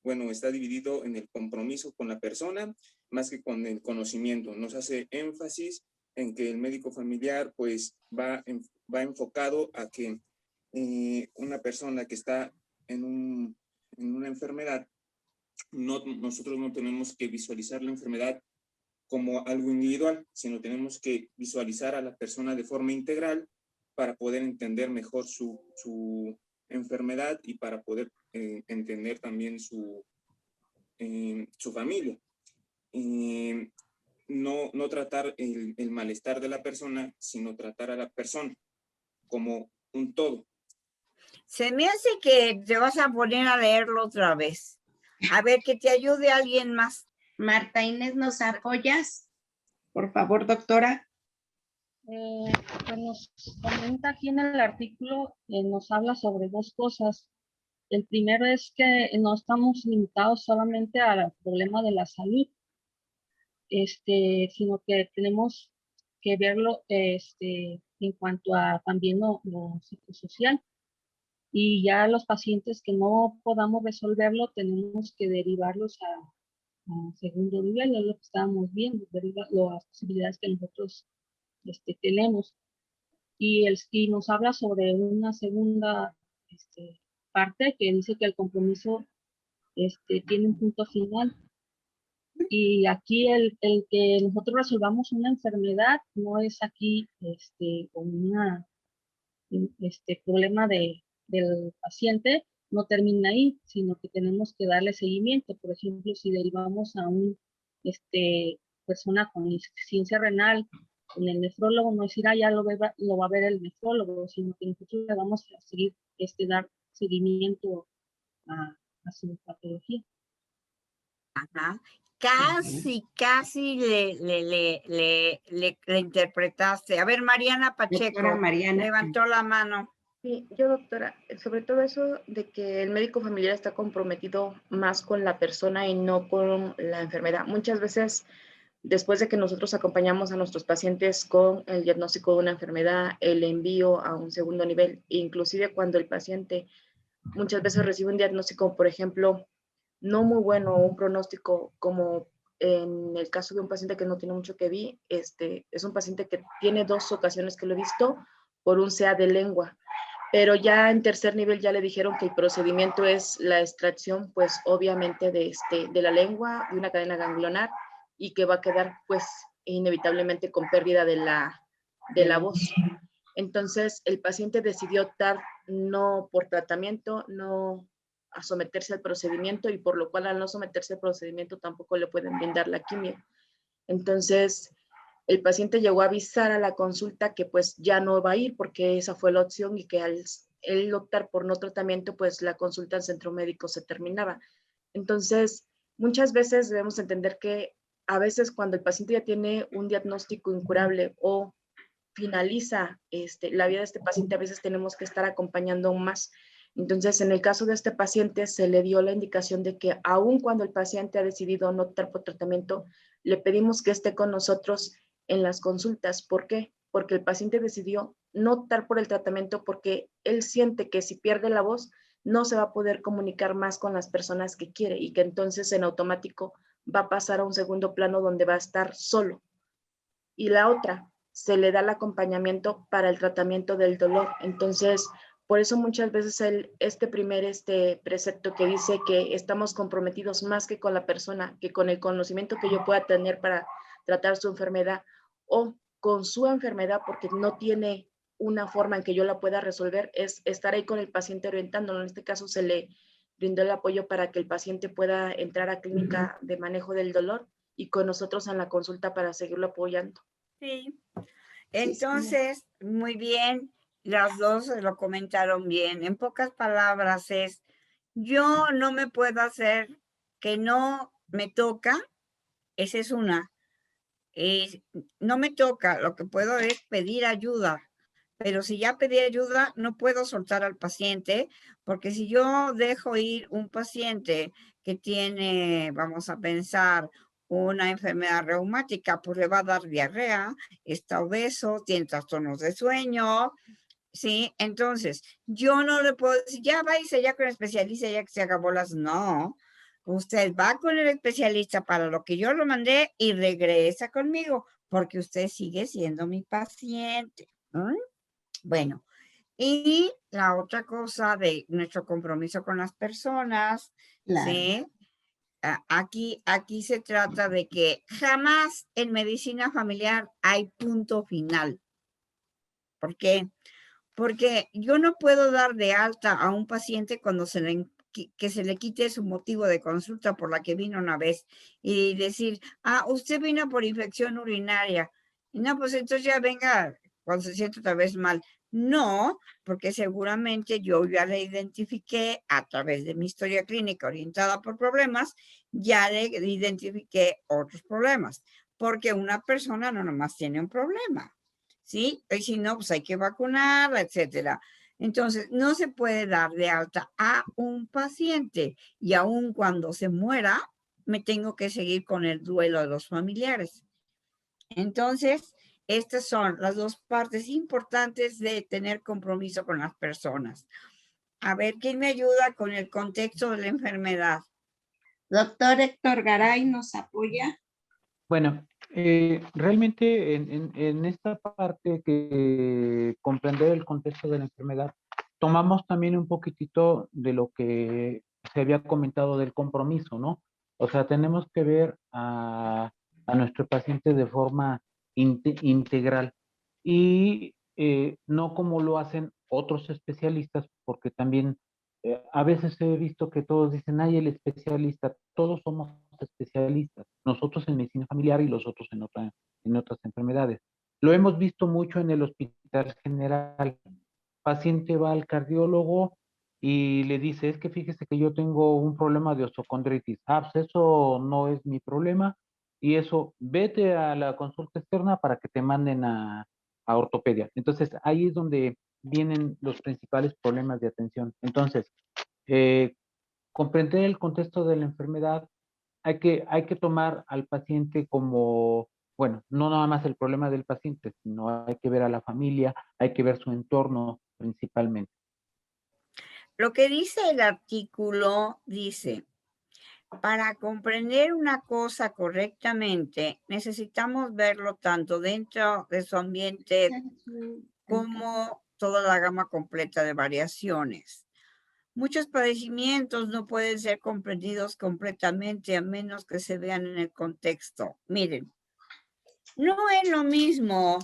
Bueno, está dividido en el compromiso con la persona, más que con el conocimiento. Nos hace énfasis en que el médico familiar, pues, va enfocado a que una persona que está en una enfermedad, nosotros no tenemos que visualizar la enfermedad como algo individual, sino tenemos que visualizar a la persona de forma integral para poder entender mejor su enfermedad y para poder entender también su familia. No tratar el malestar de la persona, sino tratar a la persona como un todo. Se me hace que te vas a poner a leerlo otra vez. A ver, que te ayude alguien más. Marta Inés, ¿nos apoyas? Por favor, doctora. Pues nos comenta aquí en el artículo, nos habla sobre dos cosas. El primero es que no estamos limitados solamente al problema de la salud, sino que tenemos que verlo en cuanto a también lo psicosocial. Y ya los pacientes que no podamos resolverlo, tenemos que derivarlos a segundo nivel, es lo que estábamos viendo, las posibilidades que nosotros tenemos. Y nos habla sobre una segunda parte que dice que el compromiso tiene un punto final. Y aquí el que nosotros resolvamos una enfermedad no es aquí un problema del paciente, no termina ahí, sino que tenemos que darle seguimiento. Por ejemplo, si derivamos a un persona con insuficiencia renal, con el nefrólogo, no decir, ya lo va a ver el nefrólogo, sino que nosotros le vamos a seguir, dar seguimiento a su patología. Ajá. Casi le interpretaste. A ver, Mariana Pacheco, Mariana. levantó la mano. Sí, yo doctora, sobre todo eso de que el médico familiar está comprometido más con la persona y no con la enfermedad. Muchas veces, después de que nosotros acompañamos a nuestros pacientes con el diagnóstico de una enfermedad, el envío a un segundo nivel, inclusive cuando el paciente muchas veces recibe un diagnóstico, por ejemplo, no muy bueno, un pronóstico, como en el caso de un paciente que no tiene mucho que ver, es un paciente que tiene 2 ocasiones que lo he visto por un CA de lengua, pero ya en tercer nivel ya le dijeron que el procedimiento es la extracción, pues obviamente de la lengua, de una cadena ganglionar, y que va a quedar pues inevitablemente con pérdida de la voz. Entonces el paciente decidió optar no por tratamiento, no a someterse al procedimiento, y por lo cual al no someterse al procedimiento tampoco le pueden brindar la quimio. Entonces el paciente llegó a avisar a la consulta que pues ya no va a ir porque esa fue la opción, y que al él optar por no tratamiento, pues la consulta al centro médico se terminaba. Entonces, muchas veces debemos entender que a veces cuando el paciente ya tiene un diagnóstico incurable o finaliza la vida de este paciente, a veces tenemos que estar acompañando aún más. Entonces, en el caso de este paciente, se le dio la indicación de que aun cuando el paciente ha decidido no optar por tratamiento, le pedimos que esté con nosotros en las consultas. ¿Por qué? Porque el paciente decidió no optar por el tratamiento porque él siente que si pierde la voz, no se va a poder comunicar más con las personas que quiere, y que entonces en automático va a pasar a un segundo plano donde va a estar solo. Y la otra, se le da el acompañamiento para el tratamiento del dolor. Entonces, por eso muchas veces este primer precepto que dice que estamos comprometidos más que con la persona, que con el conocimiento que yo pueda tener para tratar su enfermedad, o con su enfermedad porque no tiene una forma en que yo la pueda resolver, es estar ahí con el paciente orientándolo. En este caso se le brindó el apoyo para que el paciente pueda entrar a clínica de manejo del dolor, y con nosotros en la consulta para seguirlo apoyando. Sí. Entonces, muy bien, las dos lo comentaron bien. En pocas palabras es, yo no me puedo hacer que no me toca, esa es una. No me toca, lo que puedo es pedir ayuda, pero si ya pedí ayuda, no puedo soltar al paciente, porque si yo dejo ir un paciente que tiene, vamos a pensar, una enfermedad reumática, pues le va a dar diarrea, está obeso, tiene trastornos de sueño, ¿sí? Entonces, yo no le puedo decir, ya váyase ya con el especialista, ya que se acabó las... No, usted va con el especialista para lo que yo lo mandé y regresa conmigo, porque usted sigue siendo mi paciente. Bueno, y la otra cosa de nuestro compromiso con las personas, Claro. ¿sí? Aquí se trata de que jamás en medicina familiar hay punto final. ¿Por qué? Porque yo no puedo dar de alta a un paciente cuando que se le quite su motivo de consulta por la que vino una vez y decir, usted vino por infección urinaria. No, pues entonces ya venga cuando se siente otra vez mal. No, porque seguramente yo ya le identifiqué a través de mi historia clínica orientada por problemas, ya le identifiqué otros problemas, porque una persona no nomás tiene un problema, ¿sí? Y si no, pues hay que vacunarla, etcétera. Entonces, no se puede dar de alta a un paciente y aun cuando se muera, me tengo que seguir con el duelo de los familiares. Entonces, estas son las dos partes importantes de tener compromiso con las personas. A ver, ¿quién me ayuda con el contexto de la enfermedad? Doctor Héctor Garay, ¿nos apoya? Bueno, realmente en esta parte que comprender el contexto de la enfermedad, tomamos también un poquitito de lo que se había comentado del compromiso, ¿no? O sea, tenemos que ver a nuestro paciente de forma integral y no como lo hacen otros especialistas, porque también a veces he visto que todos dicen, ay, el especialista, todos somos especialistas, nosotros en medicina familiar y los otros en otras enfermedades. Lo hemos visto mucho en el hospital general. Paciente va al cardiólogo y le dice, es que fíjese que yo tengo un problema de osteocondritis. Ah, pues eso no es mi problema y eso, vete a la consulta externa para que te manden a ortopedia. Entonces, ahí es donde vienen los principales problemas de atención. Entonces, comprender el contexto de la enfermedad, hay que tomar al paciente como, bueno, no nada más el problema del paciente, sino hay que ver a la familia, hay que ver su entorno principalmente. Lo que dice el artículo dice, para comprender una cosa correctamente, necesitamos verlo tanto dentro de su ambiente como toda la gama completa de variaciones. Muchos padecimientos no pueden ser comprendidos completamente a menos que se vean en el contexto. Miren, no es lo mismo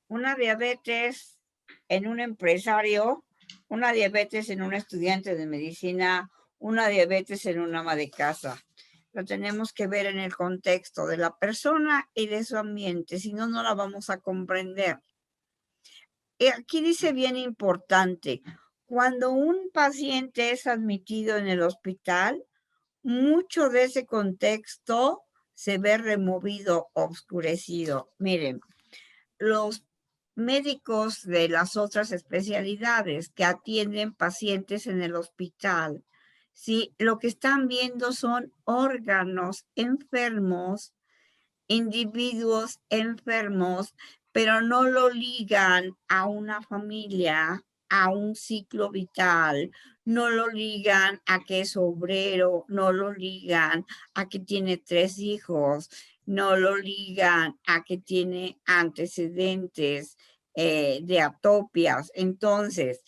una diabetes en un empresario, una diabetes en un estudiante de medicina, una diabetes en un ama de casa. Lo tenemos que ver en el contexto de la persona y de su ambiente, si no, no la vamos a comprender. Y aquí dice bien importante, cuando un paciente es admitido en el hospital, mucho de ese contexto se ve removido, oscurecido. Miren, los médicos de las otras especialidades que atienden pacientes en el hospital, sí, lo que están viendo son órganos enfermos, individuos enfermos, pero no lo ligan a una familia, a un ciclo vital, no lo ligan a que es obrero, no lo ligan a que tiene 3 hijos, no lo ligan a que tiene antecedentes de atopias. Entonces,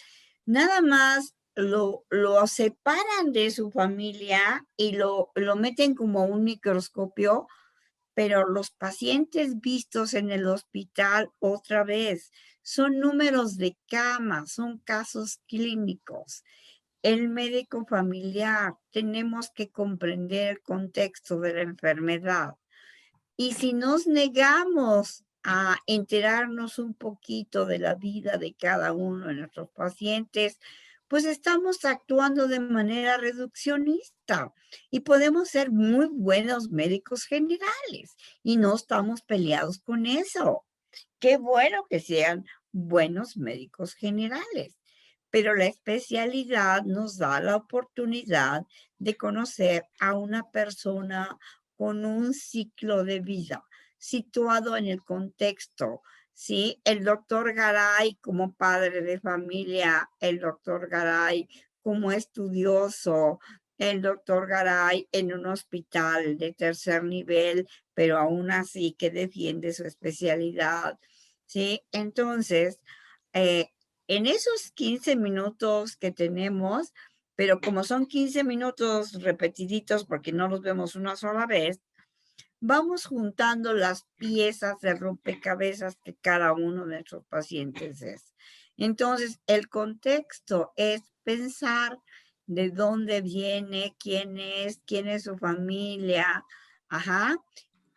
nada más lo separan de su familia y lo meten como un microscopio, pero los pacientes vistos en el hospital otra vez son números de cama, son casos clínicos. El médico familiar, tenemos que comprender el contexto de la enfermedad. Y si nos negamos a enterarnos un poquito de la vida de cada uno de nuestros pacientes, pues estamos actuando de manera reduccionista y podemos ser muy buenos médicos generales y no estamos peleados con eso. Qué bueno que sean buenos médicos generales, pero la especialidad nos da la oportunidad de conocer a una persona con un ciclo de vida situado en el contexto. Sí, el doctor Garay como padre de familia, el doctor Garay como estudioso, el doctor Garay en un hospital de tercer nivel, pero aún así que defiende su especialidad. Sí, entonces, en esos 15 minutos que tenemos, pero como son 15 minutos repetiditos porque no los vemos una sola vez, vamos juntando las piezas de rompecabezas que cada uno de nuestros pacientes es. Entonces, el contexto es pensar de dónde viene, quién es su familia,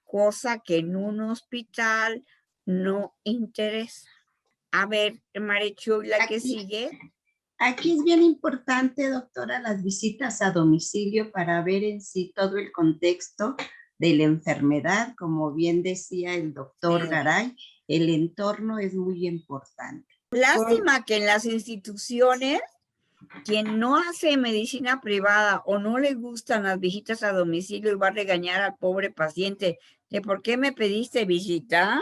cosa que en un hospital no interesa. A ver, Marichula, ¿qué Aquí- sigue? Aquí es bien importante, doctora, las visitas a domicilio para ver en sí todo el contexto de la enfermedad. Como bien decía el doctor Garay, el entorno es muy importante. Lástima que en las instituciones, quien no hace medicina privada o no le gustan las visitas a domicilio y va a regañar al pobre paciente de ¿por qué me pediste visita?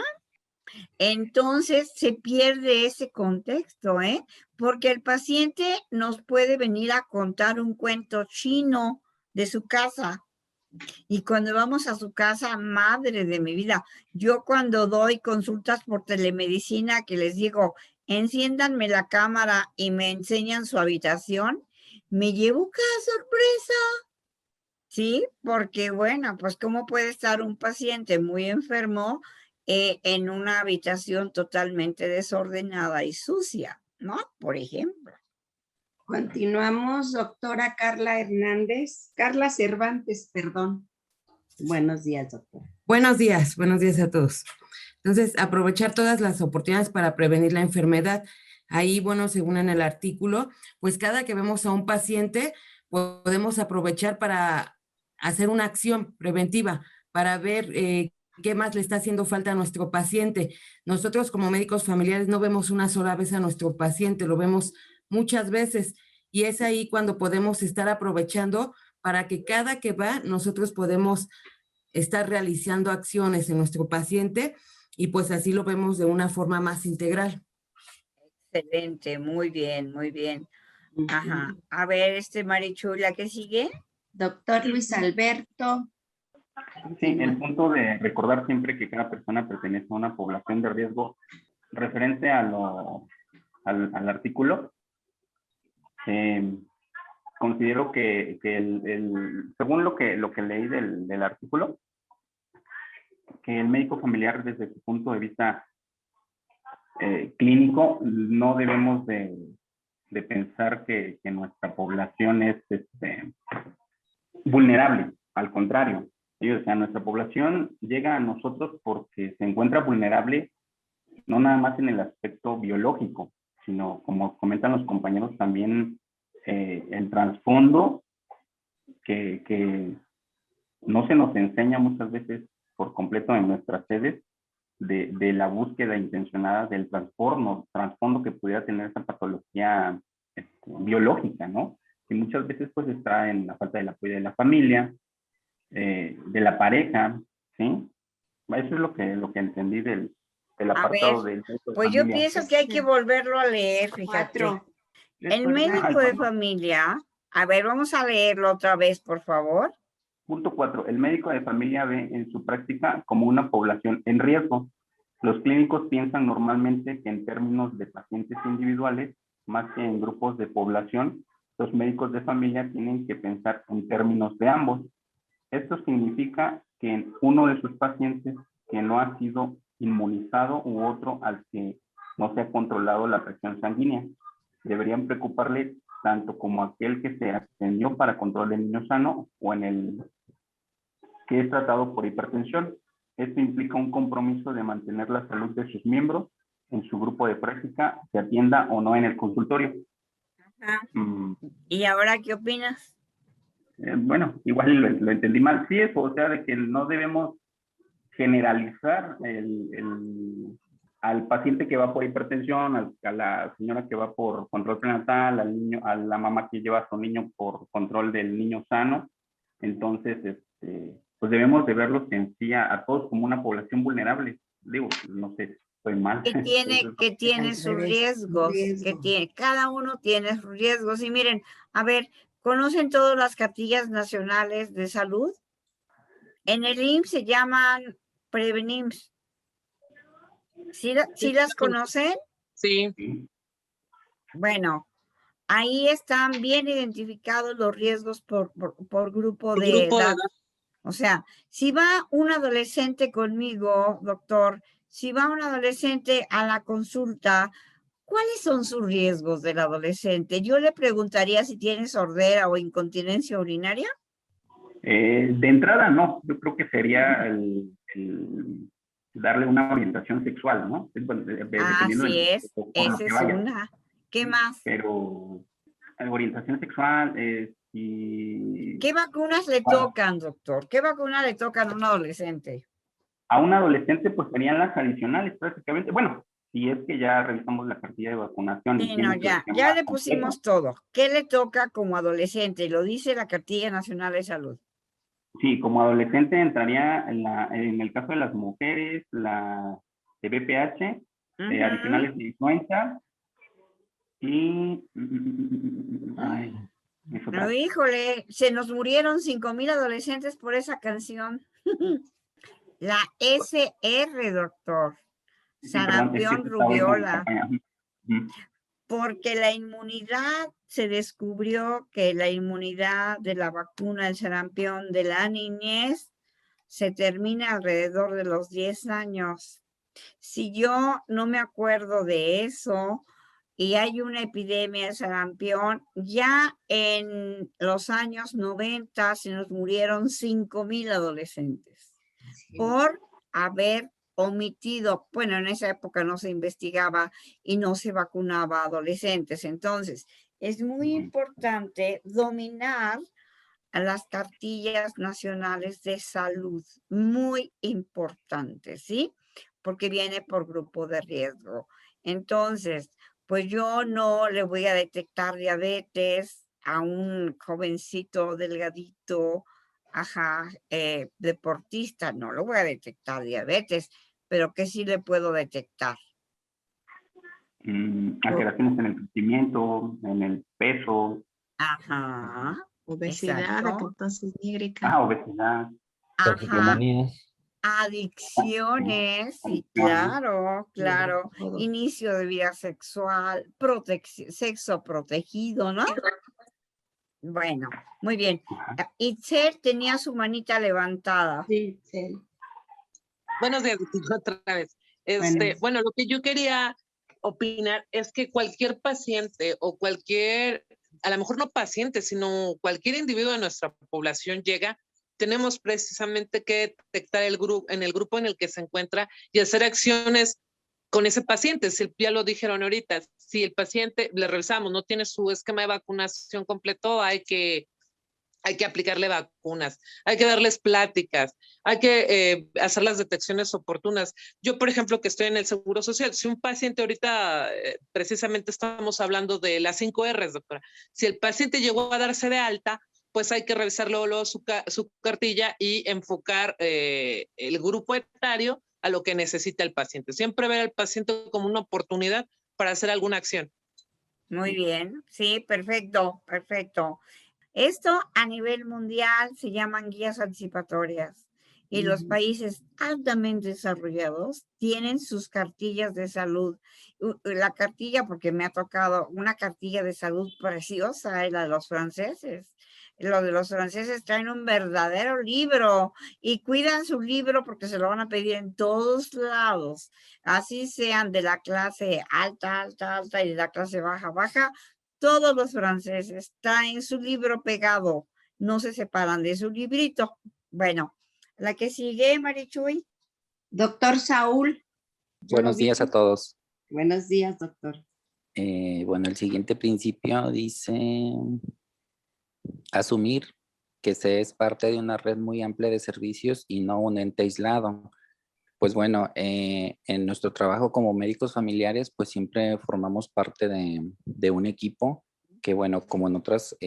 Entonces se pierde ese contexto, ¿eh? Porque el paciente nos puede venir a contar un cuento chino de su casa. Y cuando vamos a su casa, madre de mi vida, yo cuando doy consultas por telemedicina que les digo, enciéndanme la cámara y me enseñan su habitación, me llevo cada sorpresa. Sí, porque bueno, pues cómo puede estar un paciente muy enfermo en una habitación totalmente desordenada y sucia, ¿no? Por ejemplo. Continuamos, doctora Carla Cervantes, perdón. Buenos días, doctora. Buenos días a todos. Entonces, aprovechar todas las oportunidades para prevenir la enfermedad. Ahí, bueno, según en el artículo, pues cada que vemos a un paciente, podemos aprovechar para hacer una acción preventiva, para ver qué más le está haciendo falta a nuestro paciente. Nosotros como médicos familiares no vemos una sola vez a nuestro paciente, lo vemos muchas veces, y es ahí cuando podemos estar aprovechando para que cada que va, nosotros podemos estar realizando acciones en nuestro paciente y pues así lo vemos de una forma más integral. Excelente, muy bien, muy bien. Ajá. A ver, Marichula, ¿qué sigue? Doctor Luis Alberto. Sí, el punto de recordar siempre que cada persona pertenece a una población de riesgo referente a al artículo. Considero que según lo que leí del artículo, que el médico familiar desde su punto de vista clínico no debemos de pensar que nuestra población es vulnerable, al contrario. O sea, nuestra población llega a nosotros porque se encuentra vulnerable no nada más en el aspecto biológico, sino como comentan los compañeros también el trasfondo que no se nos enseña muchas veces por completo en nuestras sedes de la búsqueda intencionada del trasfondo que pudiera tener esa patología biológica, ¿no? Que muchas veces pues está en la falta del apoyo de la familia, de la pareja, ¿sí? Eso es lo que entendí del apartado del médico de pues familia. yo pienso que hay que volverlo a leer, fíjate. El médico de familia, a ver, vamos a leerlo otra vez, por favor. Punto 4. El médico de familia ve en su práctica como una población en riesgo. Los clínicos piensan normalmente que en términos de pacientes individuales, más que en grupos de población, los médicos de familia tienen que pensar en términos de ambos. Esto significa que en uno de sus pacientes que no ha sido inmunizado u otro al que no se ha controlado la presión sanguínea, deberían preocuparle tanto como aquel que se atendió para control del niño sano o en el que es tratado por hipertensión. Esto implica un compromiso de mantener la salud de sus miembros en su grupo de práctica, se atienda o no en el consultorio. ¿Y ahora qué opinas? Bueno, igual lo entendí mal. Sí, eso, o sea, de que no debemos generalizar al paciente que va por hipertensión, a la señora que va por control prenatal, al niño, a la mamá que lleva a su niño por control del niño sano. Entonces, pues debemos de verlos en sí a todos como una población vulnerable. Digo, no sé, estoy mal. Que tiene sus riesgos, cada uno tiene sus riesgos. Y miren, a ver, ¿conocen todas las cartillas nacionales de salud? En el IMSS se llaman Prevenims. ¿Sí las conocen? Sí. Bueno, ahí están bien identificados los riesgos por grupo de edad. O sea, si va un adolescente conmigo, doctor, si va un adolescente a la consulta, ¿cuáles son sus riesgos del adolescente? Yo le preguntaría si tiene sordera o incontinencia urinaria. De entrada no, yo creo que sería darle una orientación sexual, ¿no? Dependiendo Así es, por lo esa que es vaya. una. ¿Qué más? Pero orientación sexual y ¿Qué vacunas le tocan, doctor? ¿Qué vacunas le tocan a un adolescente? a un adolescente pues serían las adicionales prácticamente. Bueno, si es que ya revisamos la cartilla de vacunación. Sí, no, ya le pusimos todo. ¿Qué le toca como adolescente? Lo dice la Cartilla Nacional de Salud. Sí, como adolescente entraría en el caso de las mujeres, la de BPH, adicionales de influenza y... Ay, No, híjole, se nos murieron 5,000 adolescentes por esa canción. La SR, doctor. Sarampión, rubiola. Porque la inmunidad, se descubrió que la inmunidad de la vacuna del sarampión de la niñez se termina alrededor de los 10 años. Si yo no me acuerdo de eso y hay una epidemia de sarampión, ya en los años 90 se nos murieron 5,000 adolescentes por haber omitido, bueno, en esa época no se investigaba y no se vacunaba a adolescentes. Entonces, es muy importante dominar a las cartillas nacionales de salud, muy importante, ¿sí? Porque viene por grupo de riesgo. Entonces, pues yo no le voy a detectar diabetes a un jovencito delgadito, deportista, no le voy a detectar diabetes, pero ¿qué sí le puedo detectar? Alteraciones en el crecimiento, en el peso. Obesidad, apostosis nígrica. Obesidad. Adicciones, sí, claro. Inicio de vida sexual, sexo protegido, ¿no? Bueno, muy bien. Itzel tenía su manita levantada. Sí, Itzel. Buenos días, otra vez. Bueno, lo que yo quería opinar es que cualquier paciente o a lo mejor no paciente, sino cualquier individuo de nuestra población tenemos precisamente que detectar en el grupo en el que se encuentra y hacer acciones con ese paciente. Ya lo dijeron ahorita, si el paciente, le revisamos, no tiene su esquema de vacunación completo, hay que aplicarle vacunas, hay que darles pláticas, hay que hacer las detecciones oportunas. Yo, por ejemplo, que estoy en el Seguro Social, si un paciente ahorita, precisamente estamos hablando de las 5 R's, doctora, si el paciente llegó a darse de alta, pues hay que revisar luego su cartilla y enfocar el grupo etario a lo que necesita el paciente. Siempre ver al paciente como una oportunidad para hacer alguna acción. Muy bien, sí, perfecto. Esto a nivel mundial se llaman guías anticipatorias y los países altamente desarrollados tienen sus cartillas de salud. La cartilla, porque me ha tocado una cartilla de salud preciosa, es la de los franceses. Los de los franceses traen un verdadero libro y cuidan su libro porque se lo van a pedir en todos lados. Así sean de la clase alta y de la clase baja. Todos los franceses traen su libro pegado, no se separan de su librito. Bueno, la que sigue, Marichuy. Doctor Saúl. Buenos días a todos. Buenos días, doctor. Bueno, el siguiente principio dice asumir que se es parte de una red muy amplia de servicios y no un ente aislado. Pues bueno, en nuestro trabajo como médicos familiares, pues siempre formamos parte de un equipo que, bueno, como en otras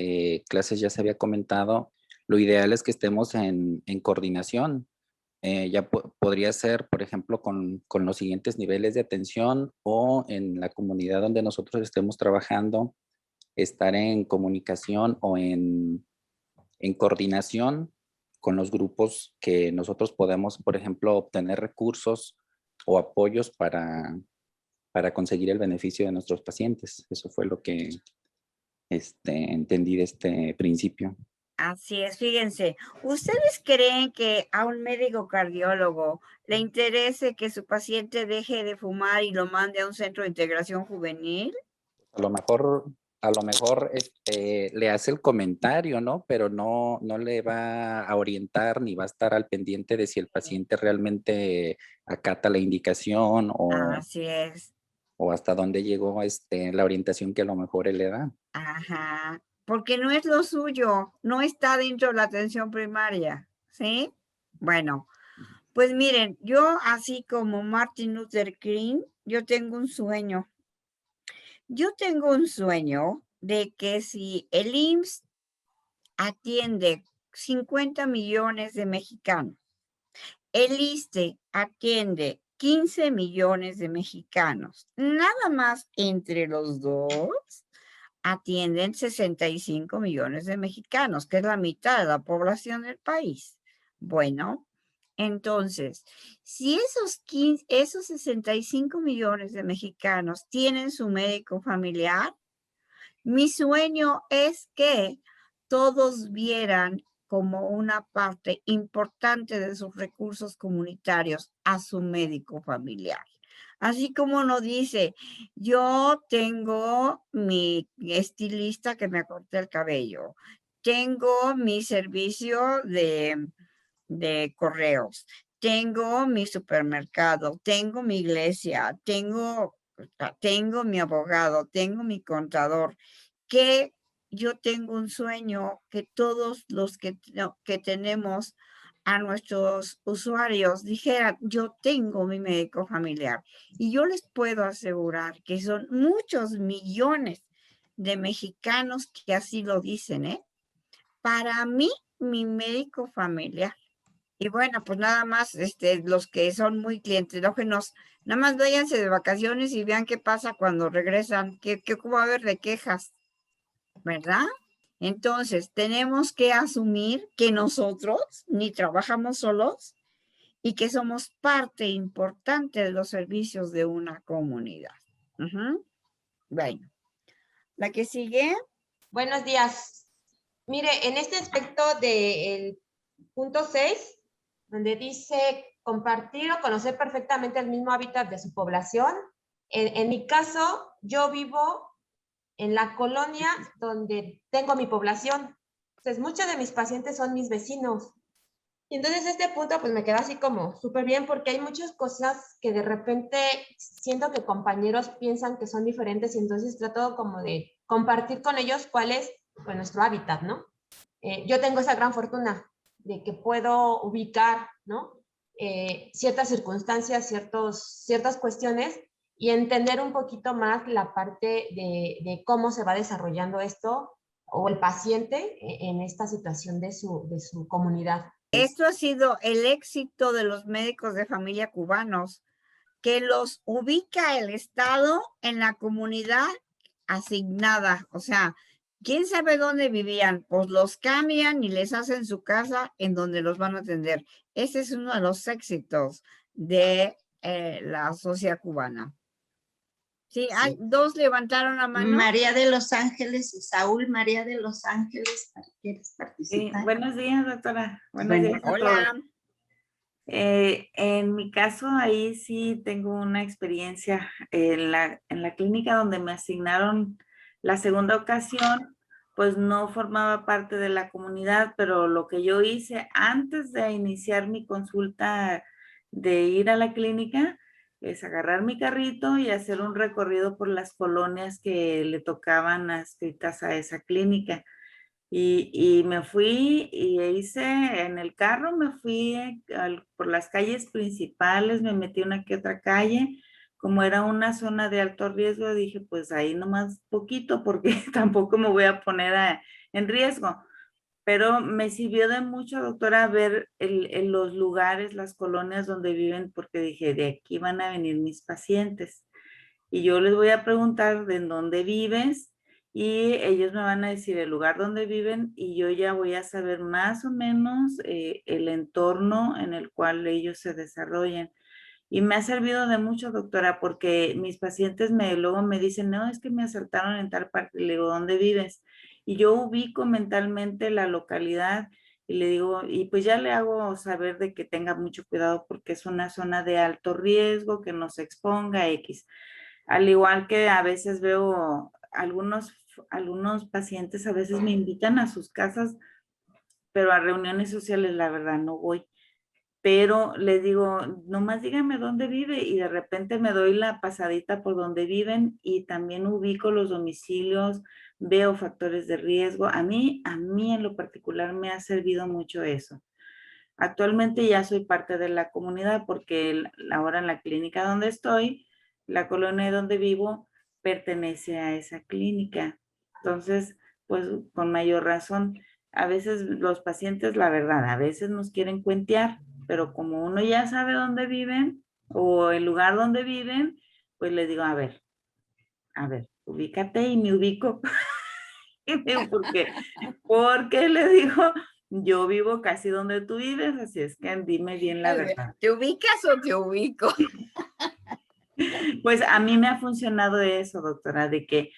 clases ya se había comentado, lo ideal es que estemos en coordinación. Ya podría ser, por ejemplo, con los siguientes niveles de atención o en la comunidad donde nosotros estemos trabajando, estar en comunicación o en coordinación con los grupos que nosotros podemos, por ejemplo, obtener recursos o apoyos para conseguir el beneficio de nuestros pacientes. Eso fue lo que entendí de este principio. Así es, fíjense, ¿ustedes creen que a un médico cardiólogo le interese que su paciente deje de fumar y lo mande a un centro de integración juvenil? A lo mejor a lo mejor le hace el comentario, ¿no? Pero no le va a orientar ni va a estar al pendiente de si el paciente realmente acata la indicación Así es. o hasta dónde llegó la orientación que a lo mejor él le da. Ajá, porque no es lo suyo, no está dentro de la atención primaria, ¿sí? Bueno, pues miren, yo así como Martin Luther King, yo tengo un sueño. Yo tengo un sueño de que si el IMSS atiende 50 millones de mexicanos, el ISSSTE atiende 15 millones de mexicanos, nada más entre los dos atienden 65 millones de mexicanos, que es la mitad de la población del país. Bueno, entonces, si esos 65 millones de mexicanos tienen su médico familiar, mi sueño es que todos vieran como una parte importante de sus recursos comunitarios a su médico familiar. Así como nos dice, yo tengo mi estilista que me corte el cabello, tengo mi servicio de correos, tengo mi supermercado, tengo mi iglesia, tengo mi abogado, tengo mi contador, que yo tengo un sueño que todos los que tenemos a nuestros usuarios dijeran, yo tengo mi médico familiar. Y yo les puedo asegurar que son muchos millones de mexicanos que así lo dicen, ¿eh? Para mí, mi médico familiar. Y bueno, pues nada más, los que son muy clientelógenos, nada más váyanse de vacaciones y vean qué pasa cuando regresan, qué va a haber de quejas, ¿verdad? Entonces, tenemos que asumir que nosotros ni trabajamos solos y que somos parte importante de los servicios de una comunidad. Bueno, la que sigue. Buenos días. Mire, en este aspecto del punto 6, donde dice compartir o conocer perfectamente el mismo hábitat de su población, en mi caso, yo vivo en la colonia donde tengo mi población. Entonces, muchos de mis pacientes son mis vecinos. Y entonces este punto pues me queda así como súper bien porque hay muchas cosas que de repente siento que compañeros piensan que son diferentes y entonces trato como de compartir con ellos cuál es pues, nuestro hábitat, ¿no? Yo tengo esa gran fortuna de que puedo ubicar, ¿no? Ciertas circunstancias, ciertas cuestiones y entender un poquito más la parte de cómo se va desarrollando esto o el paciente en esta situación de su comunidad. Esto ha sido el éxito de los médicos de familia cubanos, que los ubica el Estado en la comunidad asignada. O sea, ¿quién sabe dónde vivían? Pues los cambian y les hacen su casa en donde los van a atender. Ese es uno de los éxitos de la sociedad cubana. Sí, hay dos levantaron la mano. María de Los Ángeles y Saúl María de Los Ángeles, ¿quieres participar? Sí, buenos días, doctora. Buenos días a hola. todos. En mi caso, ahí sí tengo una experiencia en la clínica donde me asignaron la segunda ocasión, pues no formaba parte de la comunidad, pero lo que yo hice antes de iniciar mi consulta de ir a la clínica es agarrar mi carrito y hacer un recorrido por las colonias que le tocaban adscritas a esa clínica. Y me fui y hice en el carro, me fui por las calles principales, me metí una que otra calle. Como era una zona de alto riesgo, dije, pues ahí nomás poquito, porque tampoco me voy a poner en riesgo. Pero me sirvió de mucho, doctora, ver los lugares, las colonias donde viven, porque dije, de aquí van a venir mis pacientes. Y yo les voy a preguntar de dónde vives, y ellos me van a decir el lugar donde viven y yo ya voy a saber más o menos el entorno en el cual ellos se desarrollan. Y me ha servido de mucho, doctora, porque mis pacientes luego me dicen, no, es que me asaltaron en tal parte. Le digo, ¿dónde vives? Y yo ubico mentalmente la localidad y le digo, y pues ya le hago saber de que tenga mucho cuidado porque es una zona de alto riesgo, que no se exponga X. Al igual que a veces veo algunos algunos pacientes a veces me invitan a sus casas, pero a reuniones sociales la verdad no voy. Pero les digo, nomás díganme dónde vive y de repente me doy la pasadita por donde viven y también ubico los domicilios, veo factores de riesgo. A mí en lo particular me ha servido mucho eso. Actualmente ya soy parte de la comunidad porque ahora en la clínica donde estoy, la colonia donde vivo, pertenece a esa clínica. Entonces, pues con mayor razón, a veces los pacientes, la verdad, a veces nos quieren cuentear, pero como uno ya sabe dónde viven o el lugar donde viven, pues les digo, a ver, ubícate y me ubico. Porque le digo, yo vivo casi donde tú vives, así es que dime bien la verdad. ¿Te ubicas o te ubico? Pues a mí me ha funcionado eso, doctora, de que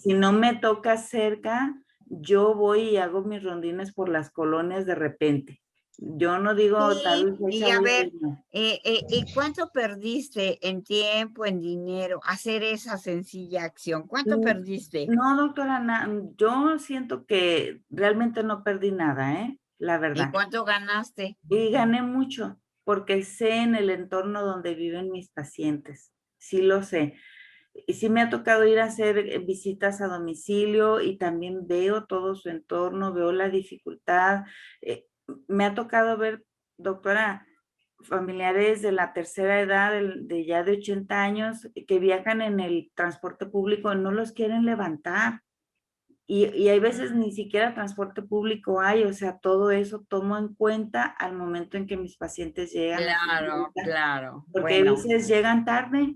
si no me toca cerca, yo voy y hago mis rondines por las colonias de repente. Yo no digo tal vez. Y a ver, ¿y cuánto perdiste en tiempo, en dinero, hacer esa sencilla acción? ¿Cuánto perdiste? No, doctora, yo siento que realmente no perdí nada, la verdad. ¿Y cuánto ganaste? Y gané mucho, porque sé en el entorno donde viven mis pacientes, sí lo sé. Y sí me ha tocado ir a hacer visitas a domicilio y también veo todo su entorno, veo la dificultad. Me ha tocado ver, doctora, familiares de la tercera edad, de ya de 80 años, que viajan en el transporte público y no los quieren levantar. Y hay veces ni siquiera transporte público hay, o sea, todo eso tomo en cuenta al momento en que mis pacientes llegan. Claro, claro. Porque a veces llegan tarde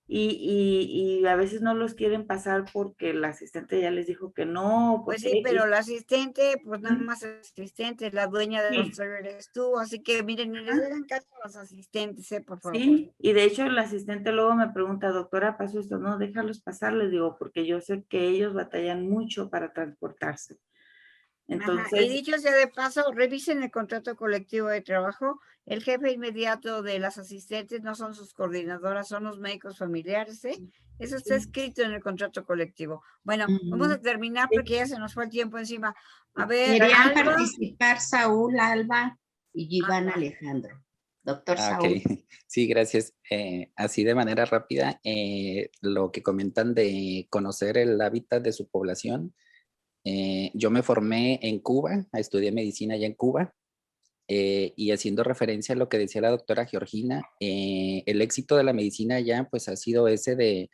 y a veces no los quieren pasar porque el asistente ya les dijo que no. Pues sí, pero la asistente, pues nada más es asistente, la dueña del Sí. hospital eres tú, así que miren, no les hagan caso a los asistentes, por favor. Sí, y de hecho el asistente luego me pregunta, doctora, ¿pasó esto? No, déjalos pasar, les digo, porque yo sé que ellos batallan mucho para transportarse. Entonces, y dicho sea de paso, revisen el contrato colectivo de trabajo. El jefe inmediato de las asistentes no son sus coordinadoras, son los médicos familiares, ¿eh? Eso está escrito en el contrato colectivo. Bueno, vamos a terminar porque ya se nos fue el tiempo encima. A ver, querían Alba. participar Saúl, Alba y Iván Alejandro. Doctor Saúl. Ok, sí, gracias. Así de manera rápida, lo que comentan de conocer el hábitat de su población. Yo me formé en Cuba, estudié medicina allá en Cuba, y haciendo referencia a lo que decía la doctora Georgina, el éxito de la medicina allá pues ha sido ese de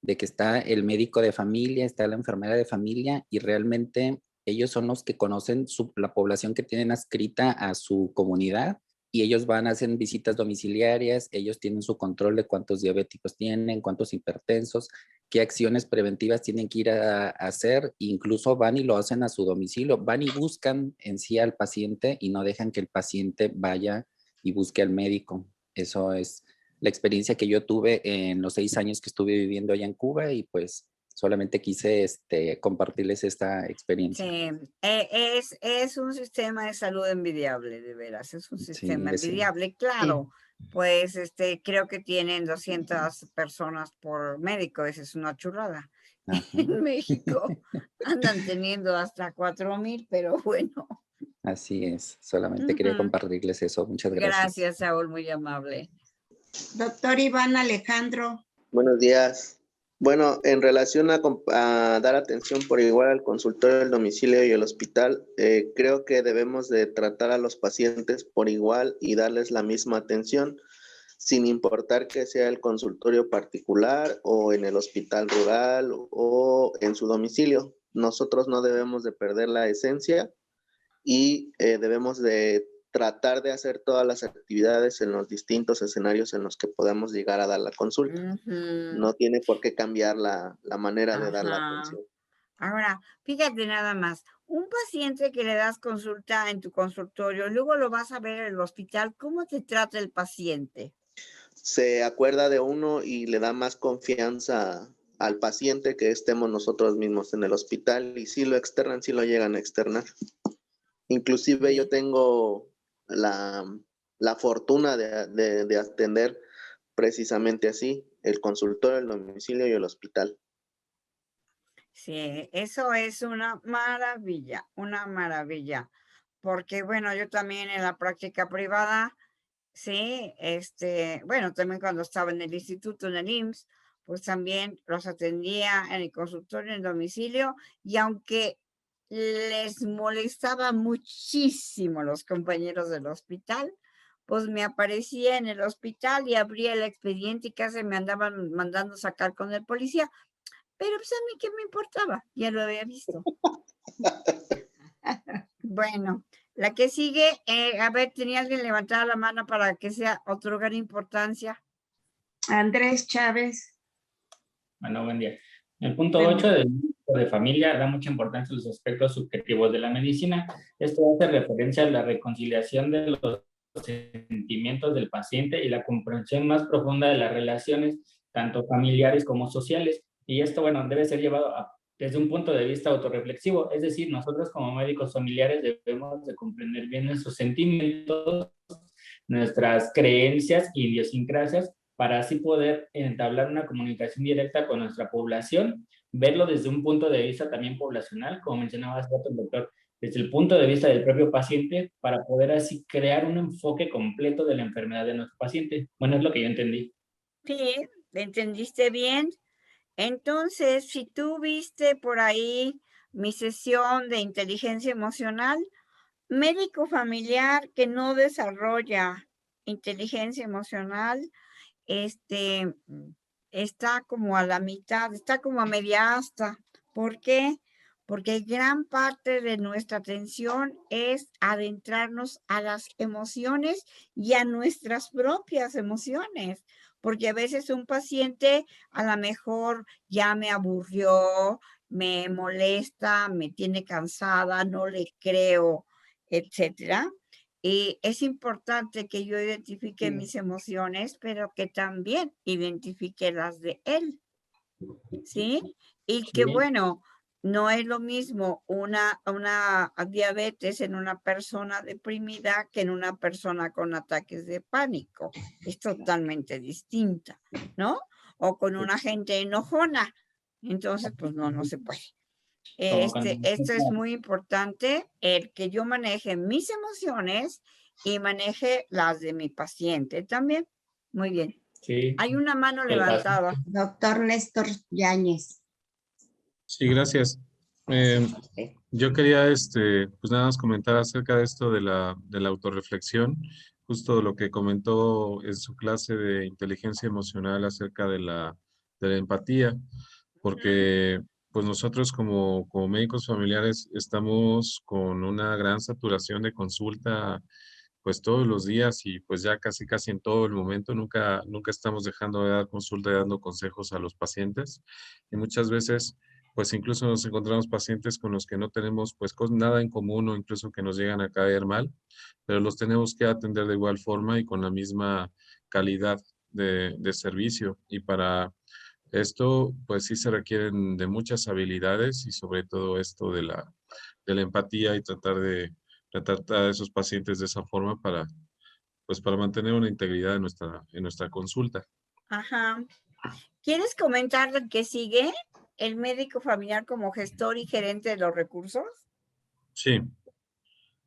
que está el médico de familia, está la enfermera de familia y realmente ellos son los que conocen la población que tienen adscrita a su comunidad y ellos van a hacer visitas domiciliarias, ellos tienen su control de cuántos diabéticos tienen, cuántos hipertensos, qué acciones preventivas tienen que ir a hacer, incluso van y lo hacen a su domicilio, van y buscan en sí al paciente y no dejan que el paciente vaya y busque al médico. Eso es la experiencia que yo tuve en los 6 años que estuve viviendo allá en Cuba y pues solamente quise compartirles esta experiencia. Sí, es un sistema de salud envidiable, de veras, es un sistema envidiable, claro. Pues creo que tienen 200 personas por médico, esa es una chulada. En México andan teniendo hasta 4,000, pero bueno. Así es, solamente quería compartirles eso. Muchas gracias. Gracias, Saúl, muy amable. Doctor Iván Alejandro. Buenos días. Bueno, en relación a dar atención por igual al consultorio, el domicilio y el hospital, creo que debemos de tratar a los pacientes por igual y darles la misma atención, sin importar que sea el consultorio particular o en el hospital rural o en su domicilio. Nosotros no debemos de perder la esencia y debemos de tratar de hacer todas las actividades en los distintos escenarios en los que podamos llegar a dar la consulta. No tiene por qué cambiar la manera de dar la atención. Ahora, fíjate nada más, un paciente que le das consulta en tu consultorio, luego lo vas a ver en el hospital, ¿cómo te trata el paciente? Se acuerda de uno y le da más confianza al paciente que estemos nosotros mismos en el hospital y si lo externan, si lo llegan a externar. Inclusive yo tengo la fortuna de atender precisamente así, el consultorio, el domicilio y el hospital. Sí, eso es una maravilla, porque bueno, yo también en la práctica privada, sí, bueno, también cuando estaba en el instituto, en el IMSS, pues también los atendía en el consultorio, en el domicilio, y aunque les molestaba muchísimo los compañeros del hospital, pues me aparecía en el hospital y abría el expediente y casi me andaban mandando sacar con el policía. Pero pues a mí qué me importaba, ya lo había visto. Bueno, la que sigue, a ver, tenía alguien levantada la mano para que sea otorgar importancia. Andrés Chávez. Bueno, buen día. El punto 8 del médico de familia da mucha importancia a los aspectos subjetivos de la medicina. Esto hace referencia a la reconciliación de los sentimientos del paciente y la comprensión más profunda de las relaciones, tanto familiares como sociales. Y esto, bueno, debe ser llevado desde un punto de vista autorreflexivo. Es decir, nosotros como médicos familiares debemos de comprender bien nuestros sentimientos, nuestras creencias y idiosincrasias, para así poder entablar una comunicación directa con nuestra población, verlo desde un punto de vista también poblacional, como mencionaba hace rato el doctor, desde el punto de vista del propio paciente, para poder así crear un enfoque completo de la enfermedad de nuestro paciente. Bueno, es lo que yo entendí. Sí, ¿entendiste bien? Entonces, si tú viste por ahí mi sesión de inteligencia emocional, médico familiar que no desarrolla inteligencia emocional, está como a la mitad, está como a media asta. ¿Por qué? Porque gran parte de nuestra atención es adentrarnos a las emociones y a nuestras propias emociones, porque a veces un paciente a lo mejor ya me aburrió, me molesta, me tiene cansada, no le creo, etcétera. Y es importante que yo identifique mis emociones, pero que también identifique las de él, ¿sí? Y que bueno, no es lo mismo una diabetes en una persona deprimida que en una persona con ataques de pánico. Es totalmente distinta, ¿no? O con una gente enojona. Entonces, pues no se puede. Esto es muy importante, el que yo maneje mis emociones y maneje las de mi paciente también. Muy bien. Sí. Hay una mano levantada. Doctor Néstor Yáñez. Sí, gracias. Yo quería pues nada más comentar acerca de esto de la autorreflexión, justo lo que comentó en su clase de inteligencia emocional acerca de la empatía, porque pues nosotros como médicos familiares estamos con una gran saturación de consulta pues todos los días y pues ya casi en todo el momento, nunca estamos dejando de dar consulta y dando consejos a los pacientes, y muchas veces pues incluso nos encontramos pacientes con los que no tenemos pues nada en común, o incluso que nos llegan a caer mal, pero los tenemos que atender de igual forma y con la misma calidad de servicio. Y para esto pues sí se requieren de muchas habilidades, y sobre todo esto de la empatía, y tratar a esos pacientes de esa forma para mantener una integridad en nuestra consulta. Ajá. ¿Quieres comentar lo que sigue? El médico familiar como gestor y gerente de los recursos. Sí.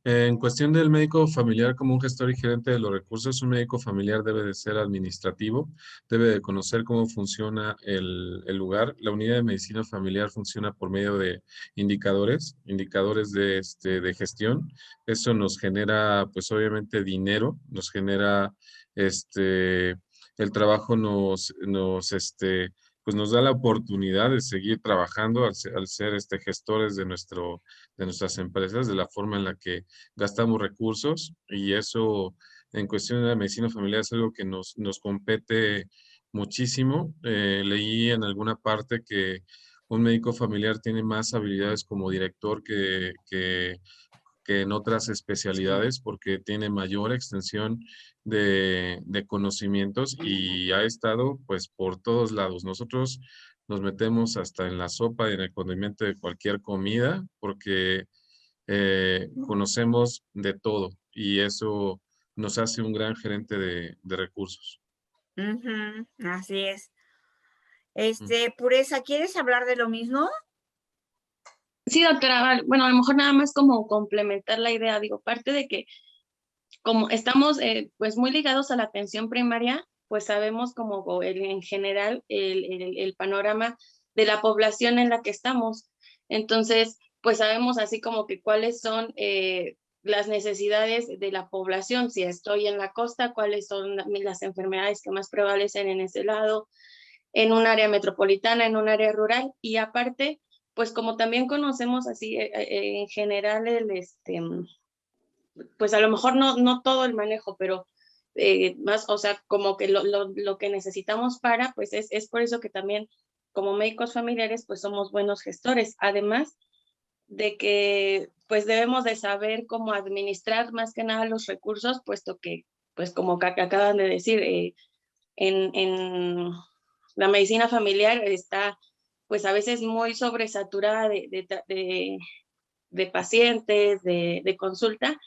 En cuestión del médico familiar como un gestor y gerente de los recursos, un médico familiar debe de ser administrativo, debe de conocer cómo funciona el lugar. La unidad de medicina familiar funciona por medio de indicadores de gestión. Eso nos genera, pues obviamente, dinero, nos genera, el trabajo pues nos da la oportunidad de seguir trabajando al ser gestores de nuestras empresas, de la forma en la que gastamos recursos, y eso en cuestión de la medicina familiar es algo que nos compete muchísimo. Leí en alguna parte que un médico familiar tiene más habilidades como director que en otras especialidades, porque tiene mayor extensión de conocimientos, y ha estado pues por todos lados. Nosotros nos metemos hasta en la sopa y en el condimento de cualquier comida, porque conocemos de todo, y eso nos hace un gran gerente de recursos. Así es. Pureza, ¿quieres hablar de lo mismo? Sí, doctora, bueno, a lo mejor nada más como complementar la idea, digo, parte de que como estamos pues muy ligados a la atención primaria, pues sabemos como en general el panorama de la población en la que estamos. Entonces, pues sabemos así como que cuáles son las necesidades de la población. Si estoy en la costa, cuáles son las enfermedades que más prevalecen en ese lado, en un área metropolitana, en un área rural. Y aparte, pues como también conocemos así en general pues a lo mejor no todo el manejo, pero más, o sea, como que lo que necesitamos pues es por eso que también como médicos familiares, pues somos buenos gestores, además de que pues debemos de saber cómo administrar más que nada los recursos, puesto que, pues como acaban de decir, en la medicina familiar está pues a veces muy sobresaturada de pacientes, de consulta,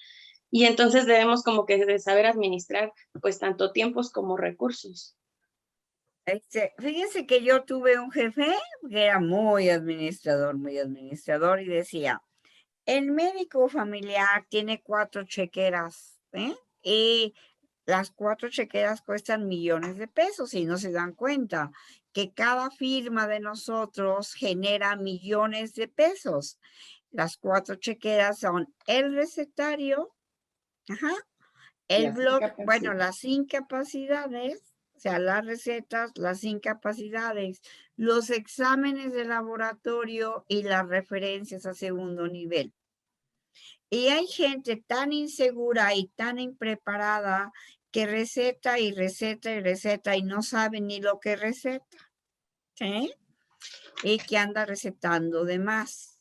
y entonces debemos como que de saber administrar pues tanto tiempos como recursos. Fíjense que yo tuve un jefe que era muy administrador y decía, el médico familiar tiene 4 chequeras, y las 4 chequeras cuestan millones de pesos y no se dan cuenta que cada firma de nosotros genera millones de pesos. Las 4 chequeras son el recetario, el blog, bueno, las incapacidades, o sea, las recetas, las incapacidades, los exámenes de laboratorio y las referencias a segundo nivel. Y hay gente tan insegura y tan impreparada que receta y receta y receta y no sabe ni lo que receta, ¿sí? Y que anda recetando de más.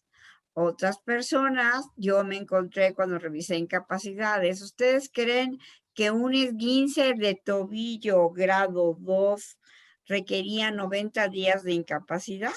Otras personas, yo me encontré cuando revisé incapacidades, ¿ustedes creen que un esguince de tobillo grado 2 requería 90 días de incapacidad?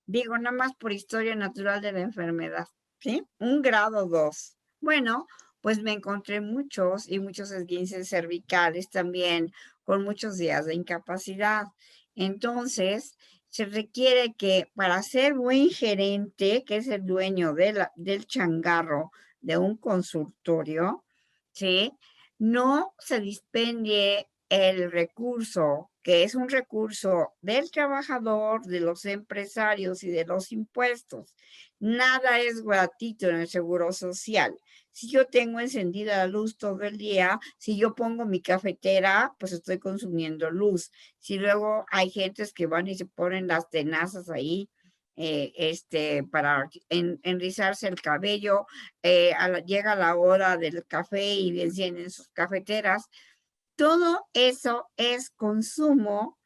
Digo, nada más por historia natural de la enfermedad, ¿sí? Un grado 2. Bueno, pues me encontré muchos esguinces cervicales también con muchos días de incapacidad. Entonces, se requiere que para ser buen gerente, que es el dueño del changarro de un consultorio, ¿sí? No se dispendie el recurso, que es un recurso del trabajador, de los empresarios y de los impuestos. Nada es gratuito en el seguro social. Si yo tengo encendida la luz todo el día, si yo pongo mi cafetera, pues estoy consumiendo luz. Si luego hay gentes que van y se ponen las tenazas ahí, para enrizarse el cabello, llega la hora del café y encienden sus cafeteras. Todo eso es consumo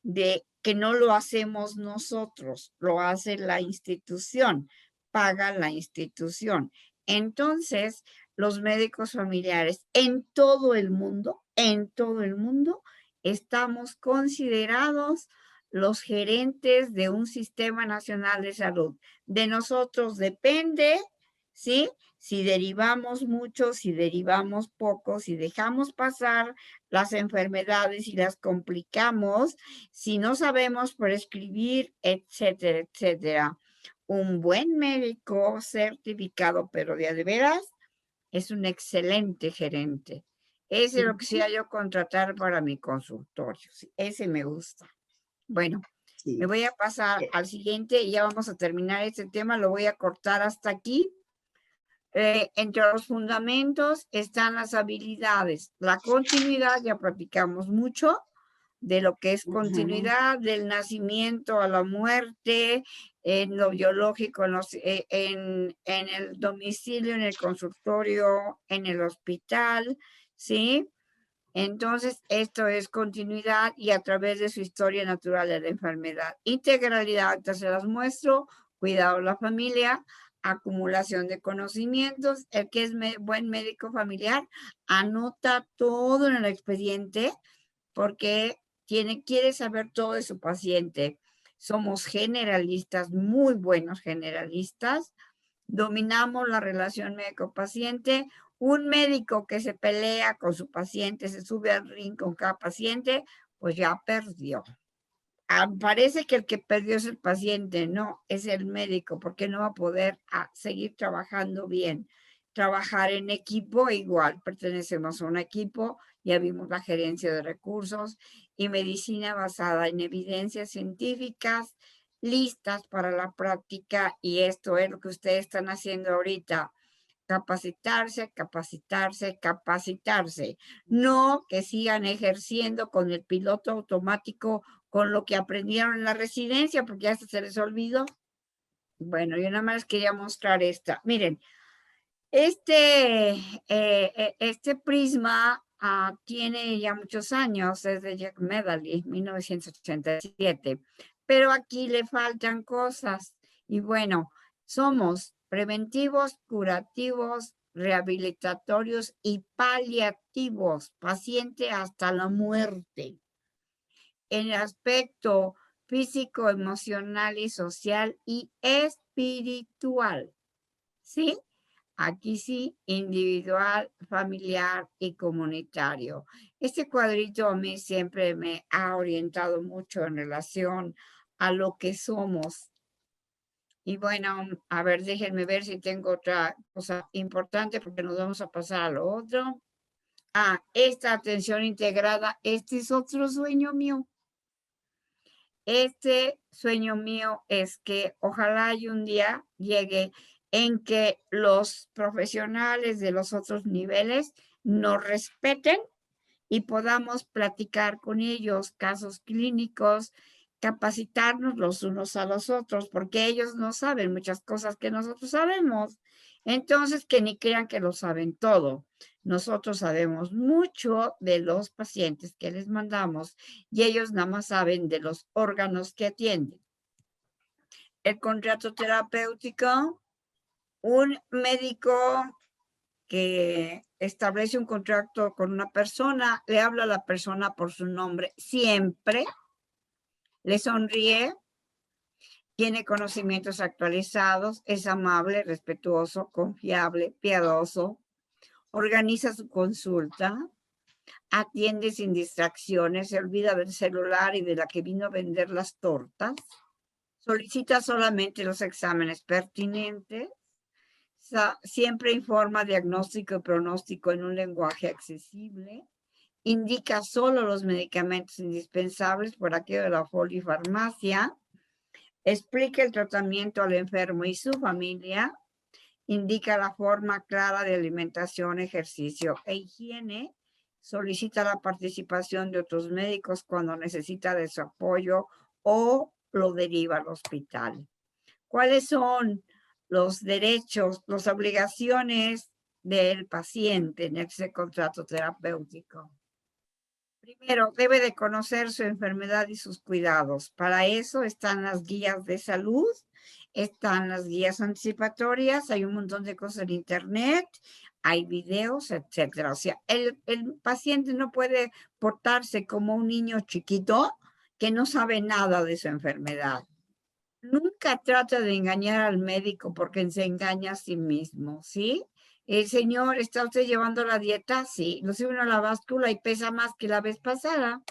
de que no lo hacemos nosotros, lo hace la institución, paga la institución. Entonces, los médicos familiares en todo el mundo, estamos considerados los gerentes de un sistema nacional de salud. De nosotros depende, ¿sí? Si derivamos mucho, si derivamos poco, si dejamos pasar las enfermedades y las complicamos, si no sabemos prescribir, etcétera, etcétera. Un buen médico certificado, pero de veras, es un excelente gerente. Ese lo quisiera yo contratar para mi consultorio. Ese me gusta. Bueno, me voy a pasar al siguiente y ya vamos a terminar este tema. Lo voy a cortar hasta aquí. Entre los fundamentos están las habilidades. La continuidad, ya platicamos mucho de lo que es continuidad, del nacimiento a la muerte, en lo biológico, en el domicilio, en el consultorio, en el hospital, ¿sí? Entonces, esto es continuidad y a través de su historia natural de la enfermedad. Integralidad, ahorita se las muestro, cuidado de la familia, acumulación de conocimientos. El que es buen médico familiar anota todo en el expediente porque quiere saber todo de su paciente. Somos generalistas, muy buenos generalistas. Dominamos la relación médico-paciente. Un médico que se pelea con su paciente, se sube al ring con cada paciente, pues ya perdió. parece que el que perdió es el paciente, no, es el médico, porque no va a poder seguir trabajando bien. Trabajar en equipo, igual, pertenecemos a un equipo, ya vimos la gerencia de recursos y medicina basada en evidencias científicas, listas para la práctica, y esto es lo que ustedes están haciendo ahorita. Capacitarse, capacitarse, capacitarse. No que sigan ejerciendo con el piloto automático, con lo que aprendieron en la residencia, porque ya se les olvidó. Bueno, yo nada más quería mostrar esta. Miren, este prisma tiene ya muchos años, es de Jack Medley, 1987, pero aquí le faltan cosas. Y bueno, somos preventivos, curativos, rehabilitatorios y paliativos, paciente hasta la muerte. En el aspecto físico, emocional y social y espiritual, ¿sí? Aquí sí, individual, familiar y comunitario. Este cuadrito a mí siempre me ha orientado mucho en relación a lo que somos. Y bueno, a ver, déjenme ver si tengo otra cosa importante, porque nos vamos a pasar a lo otro. Esta atención integrada, este es otro sueño mío. Este sueño mío es que ojalá y un día llegue en que los profesionales de los otros niveles nos respeten y podamos platicar con ellos casos clínicos, capacitarnos los unos a los otros, porque ellos no saben muchas cosas que nosotros sabemos. Entonces, que ni crean que lo saben todo. Nosotros sabemos mucho de los pacientes que les mandamos y ellos nada más saben de los órganos que atienden. El contrato terapéutico, un médico que establece un contrato con una persona, le habla a la persona por su nombre siempre, le sonríe, tiene conocimientos actualizados, es amable, respetuoso, confiable, piadoso, organiza su consulta, atiende sin distracciones, se olvida del celular y de la que vino a vender las tortas, solicita solamente los exámenes pertinentes, siempre informa diagnóstico y pronóstico en un lenguaje accesible, indica solo los medicamentos indispensables por aquello de la polifarmacia, explica el tratamiento al enfermo y su familia, indica la forma clara de alimentación, ejercicio e higiene, solicita la participación de otros médicos cuando necesita de su apoyo o lo deriva al hospital. ¿Cuáles son los derechos, las obligaciones del paciente en ese contrato terapéutico? Primero, debe de conocer su enfermedad y sus cuidados. Para eso están las guías de salud, están las guías anticipatorias, hay un montón de cosas en internet, hay videos, etcétera. O sea, el paciente no puede portarse como un niño chiquito que no sabe nada de su enfermedad. Nunca trata de engañar al médico porque se engaña a sí mismo, ¿sí? El señor, ¿está usted llevando la dieta? Sí. Lo sube a la báscula y pesa más que la vez pasada.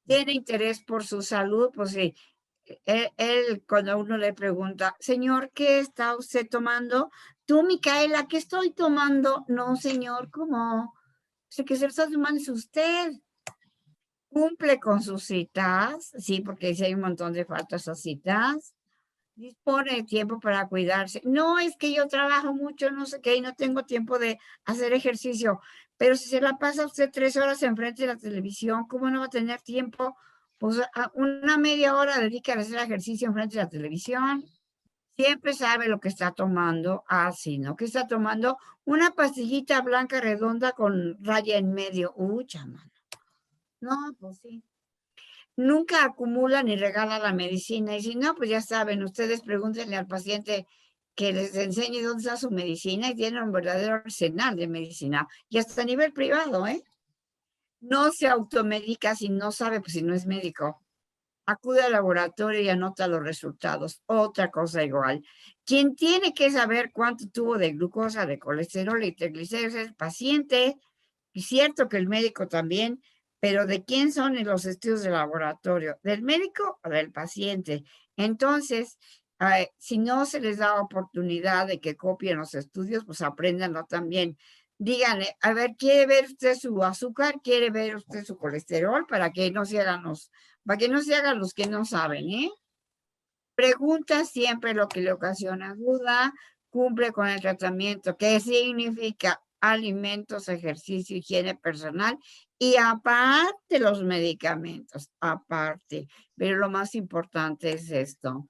¿Tiene interés por su salud? Pues sí. Él, cuando uno le pregunta, señor, ¿qué está usted tomando? Tú, Micaela, ¿qué estoy tomando? No, señor, ¿cómo? Sé que se lo está tomando es usted. Cumple con sus citas, sí, porque si hay un montón de faltas a citas. Dispone de tiempo para cuidarse. No, es que yo trabajo mucho, no sé qué, y no tengo tiempo de hacer ejercicio. Pero si se la pasa usted 3 horas enfrente de la televisión, ¿cómo no va a tener tiempo? Pues una media hora dedica a hacer ejercicio enfrente de la televisión. Siempre sabe lo que está tomando. Sí, ¿no? ¿Qué está tomando? Una pastillita blanca redonda con raya en medio. Chamana. No, pues sí. Nunca acumula ni regala la medicina. Y si no, pues ya saben, ustedes pregúntenle al paciente que les enseñe dónde está su medicina y tienen un verdadero arsenal de medicina. Y hasta a nivel privado, ¿eh? No se automedica si no sabe, pues si no es médico. Acude al laboratorio y anota los resultados. Otra cosa igual. Quien tiene que saber cuánto tuvo de glucosa, de colesterol y triglicéridos es el paciente. Es cierto que el médico también, Pero ¿de quién son los estudios de laboratorio? ¿Del médico o del paciente? Entonces, si no se les da oportunidad de que copien los estudios, pues apréndanlo también. Díganle, a ver, ¿quiere ver usted su azúcar? ¿Quiere ver usted su colesterol? Para que no se hagan los que no saben, ¿eh? Pregunta siempre lo que le ocasiona duda, cumple con el tratamiento. ¿Qué significa? Alimentos, ejercicio, higiene personal y aparte los medicamentos, aparte. Pero lo más importante es esto.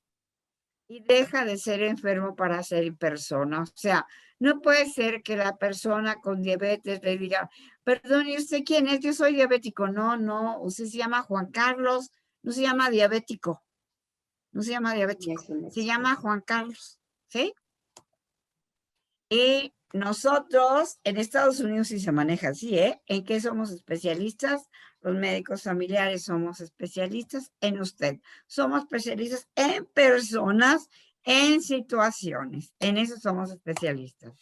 Y deja de ser enfermo para ser persona. O sea, no puede ser que la persona con diabetes le diga, perdón, ¿y usted quién es? Yo soy diabético. No, no, usted se llama Juan Carlos, no se llama diabético. No se llama diabético, se llama Juan Carlos, ¿sí? Y nosotros, en Estados Unidos sí se maneja así, ¿eh? ¿En qué somos especialistas? Los médicos familiares somos especialistas en usted. Somos especialistas en personas, en situaciones. En eso somos especialistas.